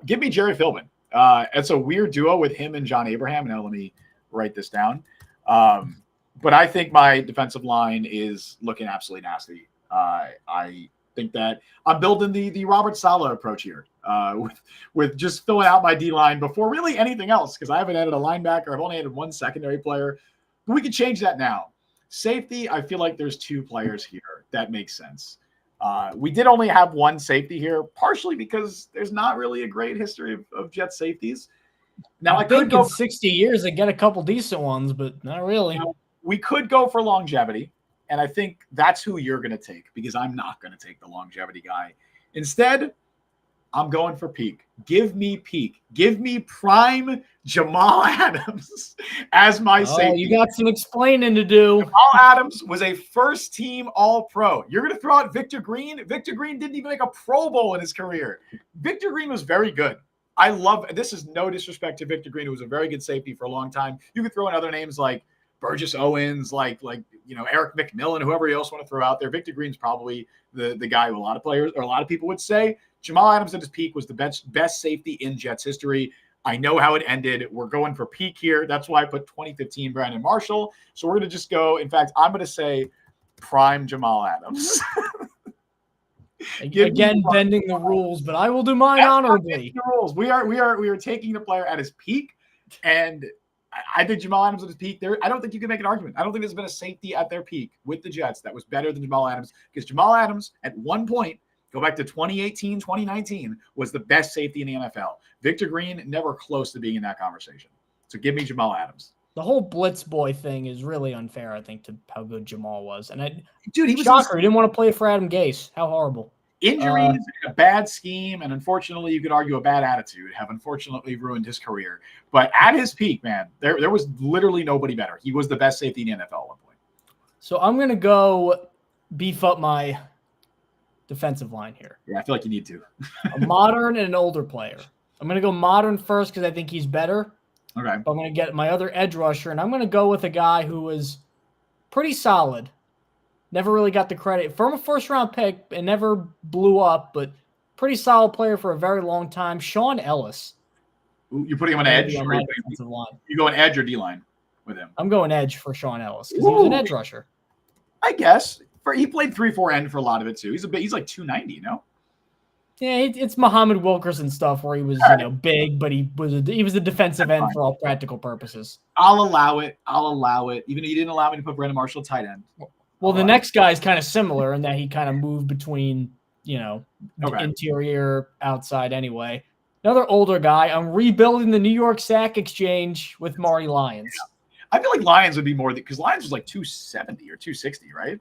Speaker 1: Give me Jerry Philbin. It's a weird duo with him and John Abraham. Now let me write this down. But I think my defensive line is looking absolutely nasty. I think that I'm building the Robert Saleh approach here with just filling out my D-line before really anything else, because I haven't added a linebacker. I've only added 1 secondary player. But we can change that now. Safety, I feel like there's 2 players here. That makes sense. We did only have 1 safety here, partially because there's not really a great history of Jet safeties. Now, I could go
Speaker 2: in 60 years and get a couple decent ones, but not really.
Speaker 1: We could go for longevity, and I think that's who you're going to take, because I'm not going to take the longevity guy. Instead, I'm going for peak. Give me peak. Give me prime Jamal Adams as my safety.
Speaker 2: You got some explaining to do.
Speaker 1: Jamal Adams was a first-team All-Pro. You're going to throw out Victor Green? Victor Green didn't even make a Pro Bowl in his career. Victor Green was very good. I love – this is no disrespect to Victor Green, who was a very good safety for a long time. You could throw in other names like Burgess Owens, like Eric McMillan, whoever else want to throw out there. Victor Green's probably the guy who a lot of players or a lot of people would say. Jamal Adams at his peak was the best safety in Jets history. I know how it ended. We're going for peak here. That's why I put 2015 Brandon Marshall. So we're going to just go. In fact, I'm going to say prime Jamal Adams.
Speaker 2: Again, bending the rules, but I will do mine honorably.
Speaker 1: The rules. We are taking the player at his peak, and I think Jamal Adams at his peak. I don't think you can make an argument. I don't think there's been a safety at their peak with the Jets that was better than Jamal Adams, because Jamal Adams at one point, go back to 2018, 2019, was the best safety in the NFL. Victor Green, never close to being in that conversation. So give me Jamal Adams.
Speaker 2: The whole Blitz boy thing is really unfair, I think, to how good Jamal was. And
Speaker 1: dude, he was
Speaker 2: shocker. He didn't want to play for Adam Gase. How horrible.
Speaker 1: Injuries, a bad scheme, and unfortunately, you could argue a bad attitude have unfortunately ruined his career. But at his peak, man, there was literally nobody better. He was the best safety in the NFL at one point.
Speaker 2: So I'm going to go beef up my defensive line here.
Speaker 1: Yeah, I feel like you need to.
Speaker 2: A modern and an older player. I'm going to go modern first because I think he's better.
Speaker 1: Okay.
Speaker 2: But I'm going to get my other edge rusher, and I'm going to go with a guy who was pretty solid. Never really got the credit from a first-round pick and never blew up, but pretty solid player for a very long time. Sean Ellis.
Speaker 1: You're putting him on edge?
Speaker 2: On defensive line.
Speaker 1: You going edge or D-line with him?
Speaker 2: I'm going edge for Sean Ellis because he was an edge rusher.
Speaker 1: I guess. He played 3-4 end for a lot of it, too. He's like 290, no?
Speaker 2: Yeah, it's Muhammad Wilkerson stuff where he was, big, but he was a defensive end for all practical purposes.
Speaker 1: I'll allow it. Even though you didn't allow me to put Brandon Marshall tight end.
Speaker 2: Well, the next guy is kind of similar in that he kind of moved between, interior, outside anyway. Another older guy. I'm rebuilding the New York Sack Exchange with Marty Lyons.
Speaker 1: Yeah. I feel like Lyons would be more because Lyons was like 270 or 260, right?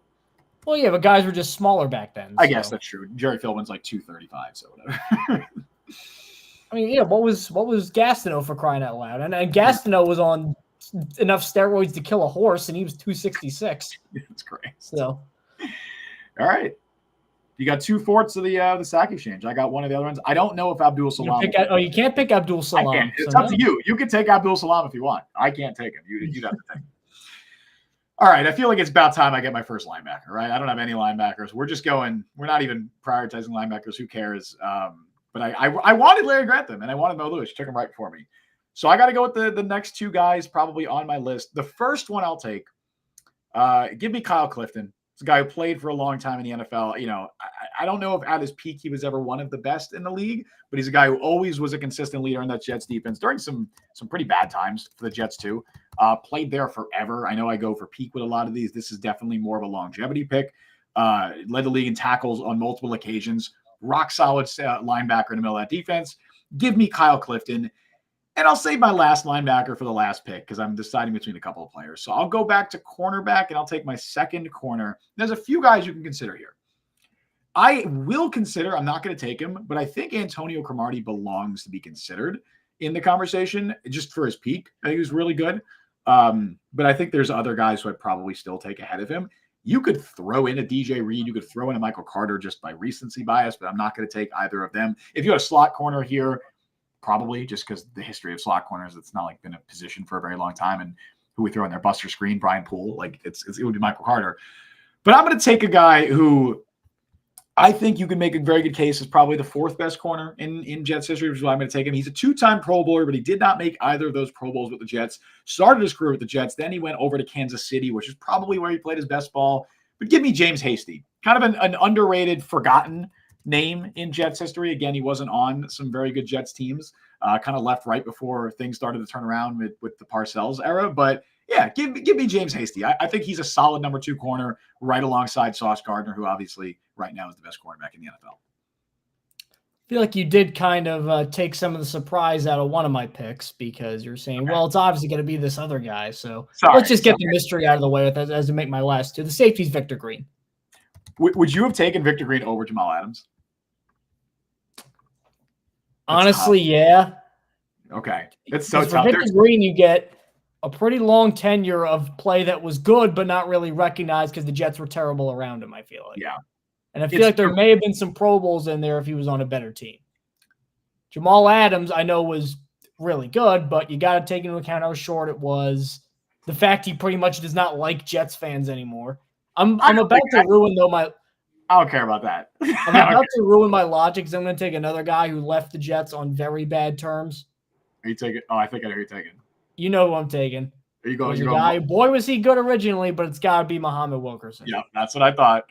Speaker 2: Well, yeah, but guys were just smaller back then.
Speaker 1: I guess that's true. Jerry Philbin's like 235, so whatever.
Speaker 2: I mean, yeah, what was Gastineau for crying out loud? And Gastineau was on enough steroids to kill a horse, and he was 266.
Speaker 1: That's great.
Speaker 2: So,
Speaker 1: all right, you got 2/4 of the sack exchange. I got one of the other ones. I don't know if Abdul Salam.
Speaker 2: You can't pick Abdul Salam.
Speaker 1: I can't. It's up to you. You can take Abdul Salam if you want. I can't take him. You'd have to take him. All right, I feel like it's about time I get my first linebacker, right? I don't have any linebackers. We're just going. We're not even prioritizing linebackers. Who cares? But I wanted Larry Grantham and I wanted Mo Lewis. Took him right before me. So I got to go with the next two guys probably on my list. The first one I'll take, give me Kyle Clifton. It's a guy who played for a long time in the NFL. I don't know if at his peak he was ever one of the best in the league, but he's a guy who always was a consistent leader in that Jets defense during some pretty bad times for the Jets too. Played there forever. I know I go for peak with a lot of these. This is definitely more of a longevity pick. Led the league in tackles on multiple occasions. Rock solid linebacker in the middle of that defense. Give me Kyle Clifton. And I'll save my last linebacker for the last pick because I'm deciding between a couple of players. So I'll go back to cornerback and I'll take my second corner. There's a few guys you can consider here. I will consider, I'm not going to take him, but I think Antonio Cromartie belongs to be considered in the conversation just for his peak. I think he was really good. But I think there's other guys who I'd probably still take ahead of him. You could throw in a DJ Reed. You could throw in a Michael Carter just by recency bias, but I'm not going to take either of them. If you had a slot corner here, probably just because the history of slot corners, it's not like been a position for a very long time. And who we throw in there, Buster Screen, Brian Poole, like it would be Michael Carter. But I'm going to take a guy who I think you can make a very good case is probably the fourth best corner in Jets history, which is why I'm going to take him. He's a two-time Pro Bowler, but he did not make either of those Pro Bowls with the Jets. Started his career with the Jets. Then he went over to Kansas City, which is probably where he played his best ball. But give me James Hasty, kind of an underrated, forgotten name in Jets history. Again, he wasn't on some very good Jets teams. Kind of left right before things started to turn around with the Parcells era. But yeah, give me James Hasty. I think he's a solid number 2 corner right alongside Sauce Gardner, who obviously right now is the best cornerback in the NFL.
Speaker 2: I feel like you did kind of take some of the surprise out of one of my picks because you're saying, well, it's obviously going to be this other guy. So let's just get the mystery out of the way with as to make my last two. The safety's Victor Green.
Speaker 1: Would you have taken Victor Green over Jamal Adams?
Speaker 2: Honestly, yeah.
Speaker 1: Okay. It's so
Speaker 2: tough.
Speaker 1: tough.
Speaker 2: For Victor Green, you get a pretty long tenure of play that was good, but not really recognized because the Jets were terrible around him, I feel like.
Speaker 1: Yeah.
Speaker 2: And I feel like there may have been some Pro Bowls in there if he was on a better team. Jamal Adams, I know, was really good, but you got to take into account how short it was. The fact he pretty much does not like Jets fans anymore. I'm about to ruin, though, my...
Speaker 1: I don't care about that.
Speaker 2: I'm about to ruin my logic because I'm going to take another guy who left the Jets on very bad terms.
Speaker 1: Are you taking? Oh, I think I know who you're taking.
Speaker 2: You know who I'm taking.
Speaker 1: Are you going?
Speaker 2: Boy, was he good originally, but it's got to be Muhammad Wilkerson.
Speaker 1: Yeah, that's what I thought.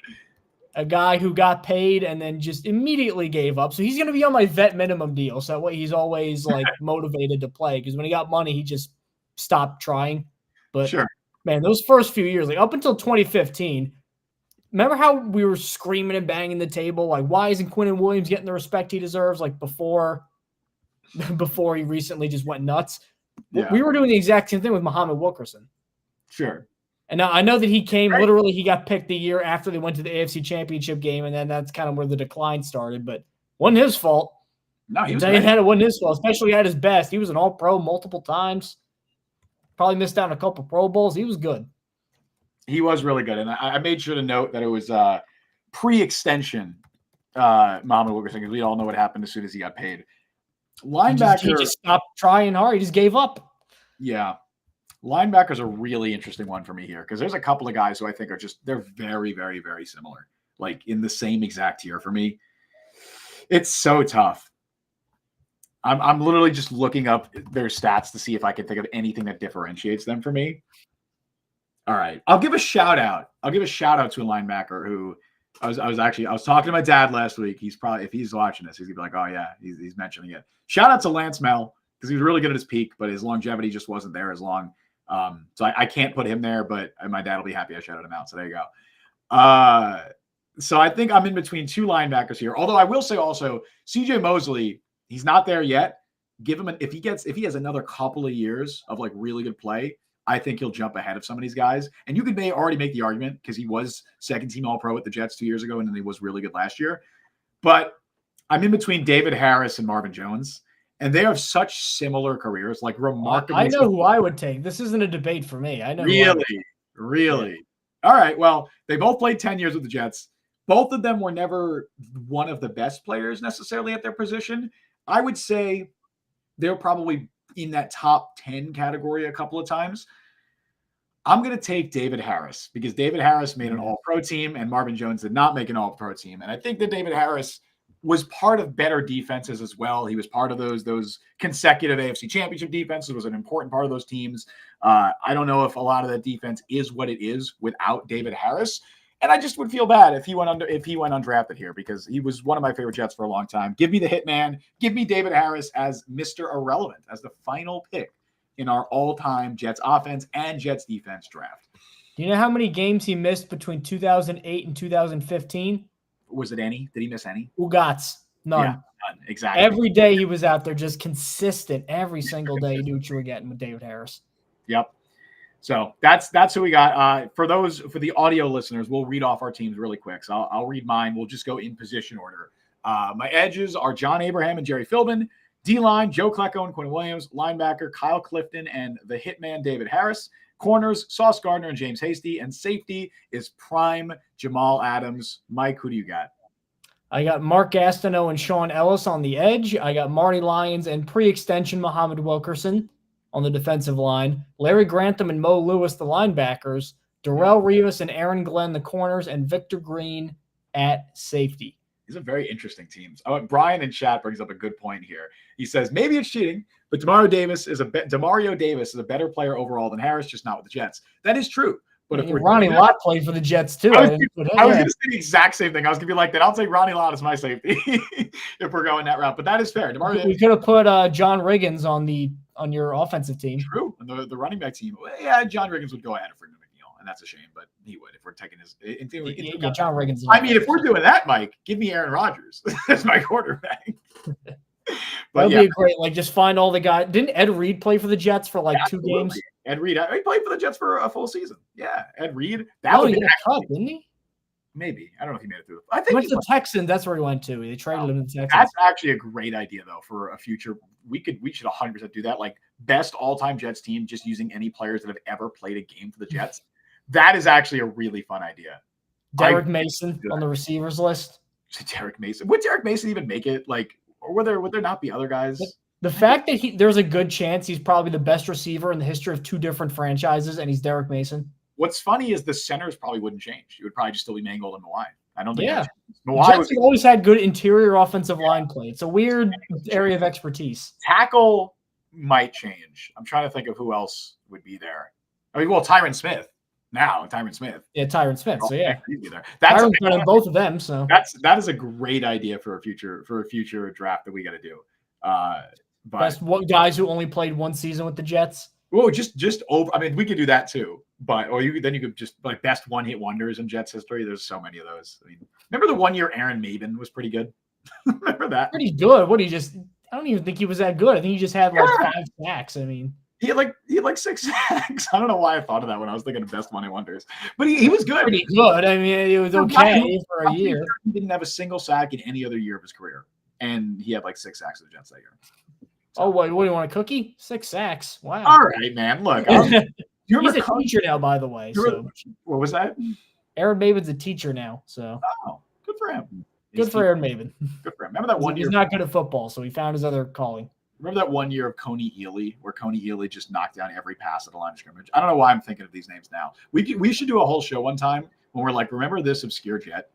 Speaker 2: A guy who got paid and then just immediately gave up. So he's going to be on my vet minimum deal. So that way he's always like motivated to play because when he got money, he just stopped trying. But
Speaker 1: sure,
Speaker 2: man, those first few years, like up until 2015, remember how we were screaming and banging the table? Like, why isn't Quinnen Williams getting the respect he deserves? Like before he recently just went nuts. Yeah. We were doing the exact same thing with Muhammad Wilkerson.
Speaker 1: Sure.
Speaker 2: And now I know that he came literally. He got picked the year after they went to the AFC Championship game, and then that's kind of where the decline started. But wasn't his fault.
Speaker 1: No, he was
Speaker 2: great. It wasn't his fault, especially at his best. He was an All-Pro multiple times. Probably missed out on a couple Pro Bowls. He was good.
Speaker 1: He was really good, and I made sure to note that it was pre-extension Muhammad Wilkerson, because we all know what happened as soon as he got paid. Linebacker,
Speaker 2: he just stopped trying hard. He just gave up.
Speaker 1: Yeah. Linebacker's a really interesting one for me here, because there's a couple of guys who I think are they're very, very, very similar, like in the same exact tier for me. It's so tough. I'm literally just looking up their stats to see if I can think of anything that differentiates them for me. All right. I'll give a shout out to a linebacker who I was talking to my dad last week. He's probably, if he's watching this, he's gonna be like, oh yeah, he's mentioning it. Shout out to Lance Mel, because he was really good at his peak, but his longevity just wasn't there as long. So I can't put him there, but my dad will be happy I shouted him out. So there you go. So I think I'm in between two linebackers here. Although I will say also, CJ Mosley, he's not there yet. Give him if he has another couple of years of like really good play, I think he'll jump ahead of some of these guys. And you could already make the argument, because he was second team All-Pro with the Jets 2 years ago, and then he was really good last year. But I'm in between David Harris and Marvin Jones, and they have such similar careers, like remarkably.
Speaker 2: I know who I would take. This isn't a debate for me. I know.
Speaker 1: Really. Yeah. All right. Well, they both played 10 years with the Jets. Both of them were never one of the best players necessarily at their position. I would say they're probably in that top 10 category a couple of times. I'm going to take David Harris, because David Harris made an All-Pro team and Marvin Jones did not make an All-Pro team. And I think that David Harris was part of better defenses as well. He was part of those consecutive AFC Championship defenses, was an important part of those teams. I don't know if a lot of that defense is what it is without David Harris. And I just would feel bad if he went undrafted here, because he was one of my favorite Jets for a long time. Give me the hitman. Give me David Harris as Mr. Irrelevant, as the final pick in our all-time Jets offense and Jets defense draft.
Speaker 2: Do you know how many games he missed between 2008 and 2015?
Speaker 1: Was it any? Did he miss any?
Speaker 2: Ugats. None.
Speaker 1: Yeah, none. Exactly.
Speaker 2: Every day he was out there, just consistent. Every single day you knew what you were getting with David Harris.
Speaker 1: Yep. So that's who we got. For the audio listeners, we'll read off our teams really quick. So I'll read mine. We'll just go in position order. My edges are John Abraham and Jerry Philbin. D-line, Joe Klecko and Quinn Williams. Linebacker, Kyle Clifton and the hitman, David Harris. Corners, Sauce Gardner and James Hasty. And safety is prime Jamal Adams. Mike, who do you got?
Speaker 2: I got Mark Gastineau and Sean Ellis on the edge. I got Marty Lyons and pre-extension Muhammad Wilkerson on the defensive line. Larry Grantham and Mo Lewis, the linebackers. Darrell Rivas and Aaron Glenn, the corners. And Victor Green at safety.
Speaker 1: These are very interesting teams. Brian in chat brings up a good point here. He says, maybe it's cheating, but Demario Davis is a better player overall than Harris, just not with the Jets. That is true. But if
Speaker 2: Ronnie Lott played for the Jets too.
Speaker 1: I was going to say the exact same thing. I was going to be like that. I'll take Ronnie Lott as my safety if we're going that route. But that is fair.
Speaker 2: We could have put John Riggins on your offensive team.
Speaker 1: True. And the running back team. Well, yeah, John Riggins would go ahead of Freeman McNeil, and that's a shame, but he would if we're taking his.
Speaker 2: John Riggins.
Speaker 1: I mean, if we're doing that, Mike, give me Aaron Rodgers as my quarterback.
Speaker 2: That'd be great. Like, just find all the guys. Didn't Ed Reed play for the Jets for like 2 games?
Speaker 1: Ed Reed, he played for the Jets for a full season. Yeah, Ed Reed.
Speaker 2: That would be cut, didn't he?
Speaker 1: Maybe. I don't know if he made it through. I think
Speaker 2: he went to the Texans. That's where he went to. They traded him to the Texans.
Speaker 1: That's actually a great idea, though, for a future. We should 100% do that. Like, best all-time Jets team, just using any players that have ever played a game for the Jets. That is actually a really fun idea.
Speaker 2: Derek Mason on the receivers list.
Speaker 1: Derek Mason. Would Derek Mason even make it? Like, or would there not be other guys?
Speaker 2: The fact that there's a good chance he's probably the best receiver in the history of 2 different franchises, and he's Derek Mason.
Speaker 1: What's funny is the centers probably wouldn't change. It would probably just still be Mangold and Mawai. I don't think.
Speaker 2: Yeah, Jets have always had good interior offensive line play. It's a weird area of expertise.
Speaker 1: Tackle might change. I'm trying to think of who else would be there. I mean, well, Tyron Smith. Now, Tyron Smith.
Speaker 2: Yeah, Tyron Smith. So yeah,
Speaker 1: that's
Speaker 2: Tyron's both of them. So
Speaker 1: that is a great idea for a future draft that we got to do. But
Speaker 2: best guys who only played 1 season with the Jets.
Speaker 1: Well, just over. I mean, we could do that too. But you could just like best one-hit wonders in Jets history. There's so many of those. I mean, remember the 1 year Aaron Maben was pretty good. Remember that?
Speaker 2: Pretty good. I don't even think he was that good. I think he just had like 5 sacks. I mean,
Speaker 1: He had like 6 sacks. I don't know why I thought of that when I was thinking of best money wonders, but he was good.
Speaker 2: Pretty good. I mean, it was okay for a year.
Speaker 1: He didn't have a single sack in any other year of his career, and he had like 6 sacks with the Jets that year.
Speaker 2: So. Oh, what do you want, a cookie? 6 sacks. Wow.
Speaker 1: All right, man. Look,
Speaker 2: he's a teacher now, by the way. So.
Speaker 1: What was that?
Speaker 2: Aaron Maven's a teacher now. So.
Speaker 1: Oh, good for him.
Speaker 2: Good for Aaron Maven.
Speaker 1: Good for him. Remember that one year?
Speaker 2: He's not good at football, so he found his other calling.
Speaker 1: Remember that one year of Coney Ely, where Coney Ely just knocked down every pass at the line of scrimmage? I don't know why I'm thinking of these names now. We should do a whole show one time when we're like, remember this obscure Jet?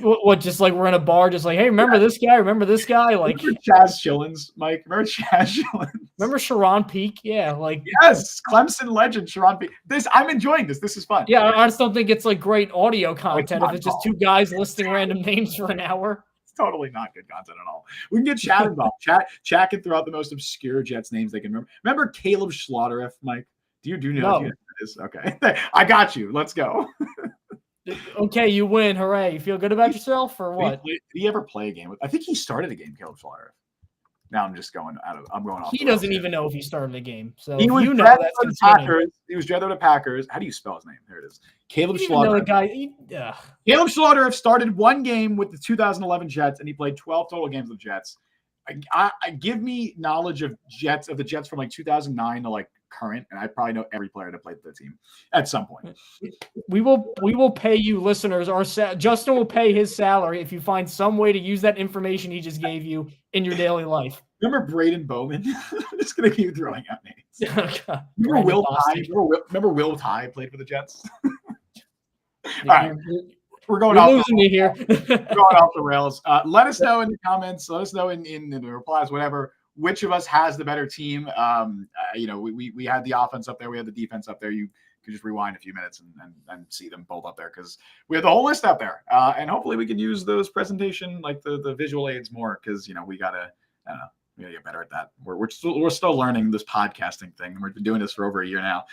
Speaker 2: What? Just like we're in a bar, just like, hey, remember this guy? Remember this guy? Like
Speaker 1: remember Chaz Shillings, Mike. Remember Chaz Shillings?
Speaker 2: Remember Sharon Peak? Yeah, like
Speaker 1: yes, Clemson legend Sharon Peak. I'm enjoying this. This is fun.
Speaker 2: Yeah, I just don't think it's like great audio content if it's just 2 guys listing random names for an hour.
Speaker 1: Totally not good content at all. We can get Chad involved. Chat can throw out the most obscure Jets names they can remember. Remember Caleb Schlotteriff, Mike? Do you know who that is? Okay. I got you. Let's go.
Speaker 2: Okay, you win. Hooray. You feel good about yourself or what?
Speaker 1: Did he ever play a game with? I think he started a game, Caleb Schlotteriff. Now I'm going off.
Speaker 2: He doesn't even know if he started a game. So
Speaker 1: he was
Speaker 2: that's
Speaker 1: the Packers. He was drafted to the Packers. How do you spell his name? There it is. Caleb Schlotteriff. Caleb Schlotteriff started 1 game with the 2011 Jets, and he played 12 total games with the Jets. I give me knowledge of the Jets from like 2009 to like current, and I probably know every player that played for the team at some point.
Speaker 2: We will pay you, listeners. Justin will pay his salary if you find some way to use that information he just gave you in your daily life.
Speaker 1: Remember Braden Bowman? I'm just gonna keep throwing out names.
Speaker 2: Oh,
Speaker 1: remember Will Tye? Remember Will Tye played for the Jets? All right. We're going off.
Speaker 2: Losing me here.
Speaker 1: Going off the rails. Let us know in the comments. Let us know in the replies, whatever. Which of us has the better team? We had the offense up there. We had the defense up there. You could just rewind a few minutes and see them both up there because we have the whole list up there. And hopefully we can use those presentation, like the visual aids more because, we got to, I don't know, we got to get better at that. We're still learning this podcasting thing. We've been doing this for over a year now.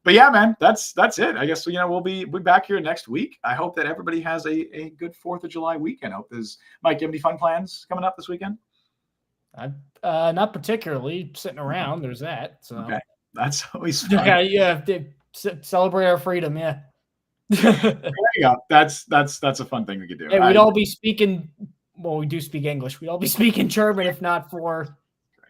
Speaker 1: But yeah, man, that's it. I guess we'll be back here next week. I hope that everybody has a good 4th of July weekend. Mike, do you have any fun plans coming up this weekend?
Speaker 2: Not particularly. Sitting around. There's that. So
Speaker 1: okay. That's always fun.
Speaker 2: Yeah. Celebrate our freedom. Yeah.
Speaker 1: There you go. That's a fun thing we could do.
Speaker 2: Hey, we'd all be speaking. Well, we do speak English. We'd all be speaking German if not for.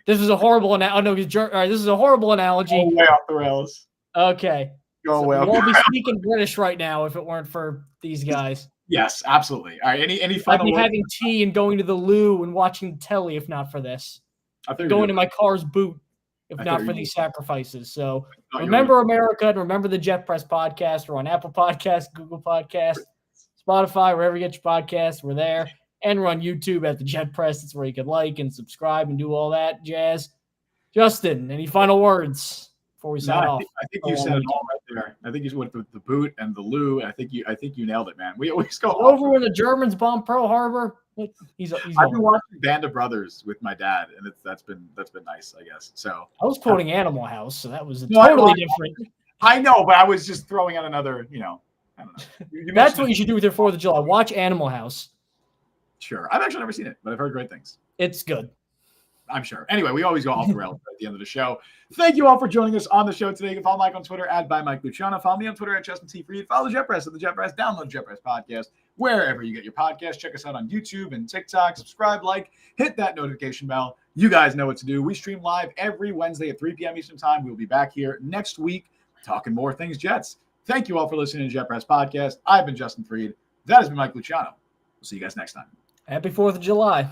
Speaker 2: This is a horrible analogy. This is a horrible analogy.
Speaker 1: Go way off the rails.
Speaker 2: Okay.
Speaker 1: Go way.
Speaker 2: We'd all be speaking British right now if it weren't for these guys.
Speaker 1: Yes, absolutely. All right. Any final?
Speaker 2: I'd be having tea and going to the loo and watching telly if not for this. Going to my car's boot if not for these sacrifices. So remember America and remember the Jet Press podcast. We're on Apple Podcasts, Google Podcasts, Spotify, wherever you get your podcasts. We're there. And we're on YouTube at the Jet Press. That's where you can like and subscribe and do all that jazz. Justin, any final words before we sign off?
Speaker 1: I think you said it all right there. I think you went with the boot and the loo. I think you nailed it, man. We always go
Speaker 2: over when the Germans bomb Pearl Harbor.
Speaker 1: I've been watching Band of Brothers with my dad, and that's been nice, I guess. So
Speaker 2: I was quoting Animal House, so that was totally different.
Speaker 1: I know, but I was just throwing out another, I don't know.
Speaker 2: That's what you should do with your 4th of July. Watch Animal House.
Speaker 1: Sure. I've actually never seen it, but I've heard great things.
Speaker 2: It's good.
Speaker 1: I'm sure. Anyway, we always go off the rails at the end of the show. Thank you all for joining us on the show today. You can follow Mike on Twitter at @Mike Luciano. Follow me on Twitter at Justin T. Freed. Follow the Jet Press at the Jet Press. Download the Jet Press podcast wherever you get your podcast. Check us out on YouTube and TikTok. Subscribe, hit that notification bell. You guys know what to do. We stream live every Wednesday at 3 p.m. Eastern time. We'll be back here next week talking more things Jets. Thank you all for listening to Jet Press Podcast. I've been Justin Freed. That has been Mike Luciano. We'll see you guys next time.
Speaker 2: Happy 4th of July.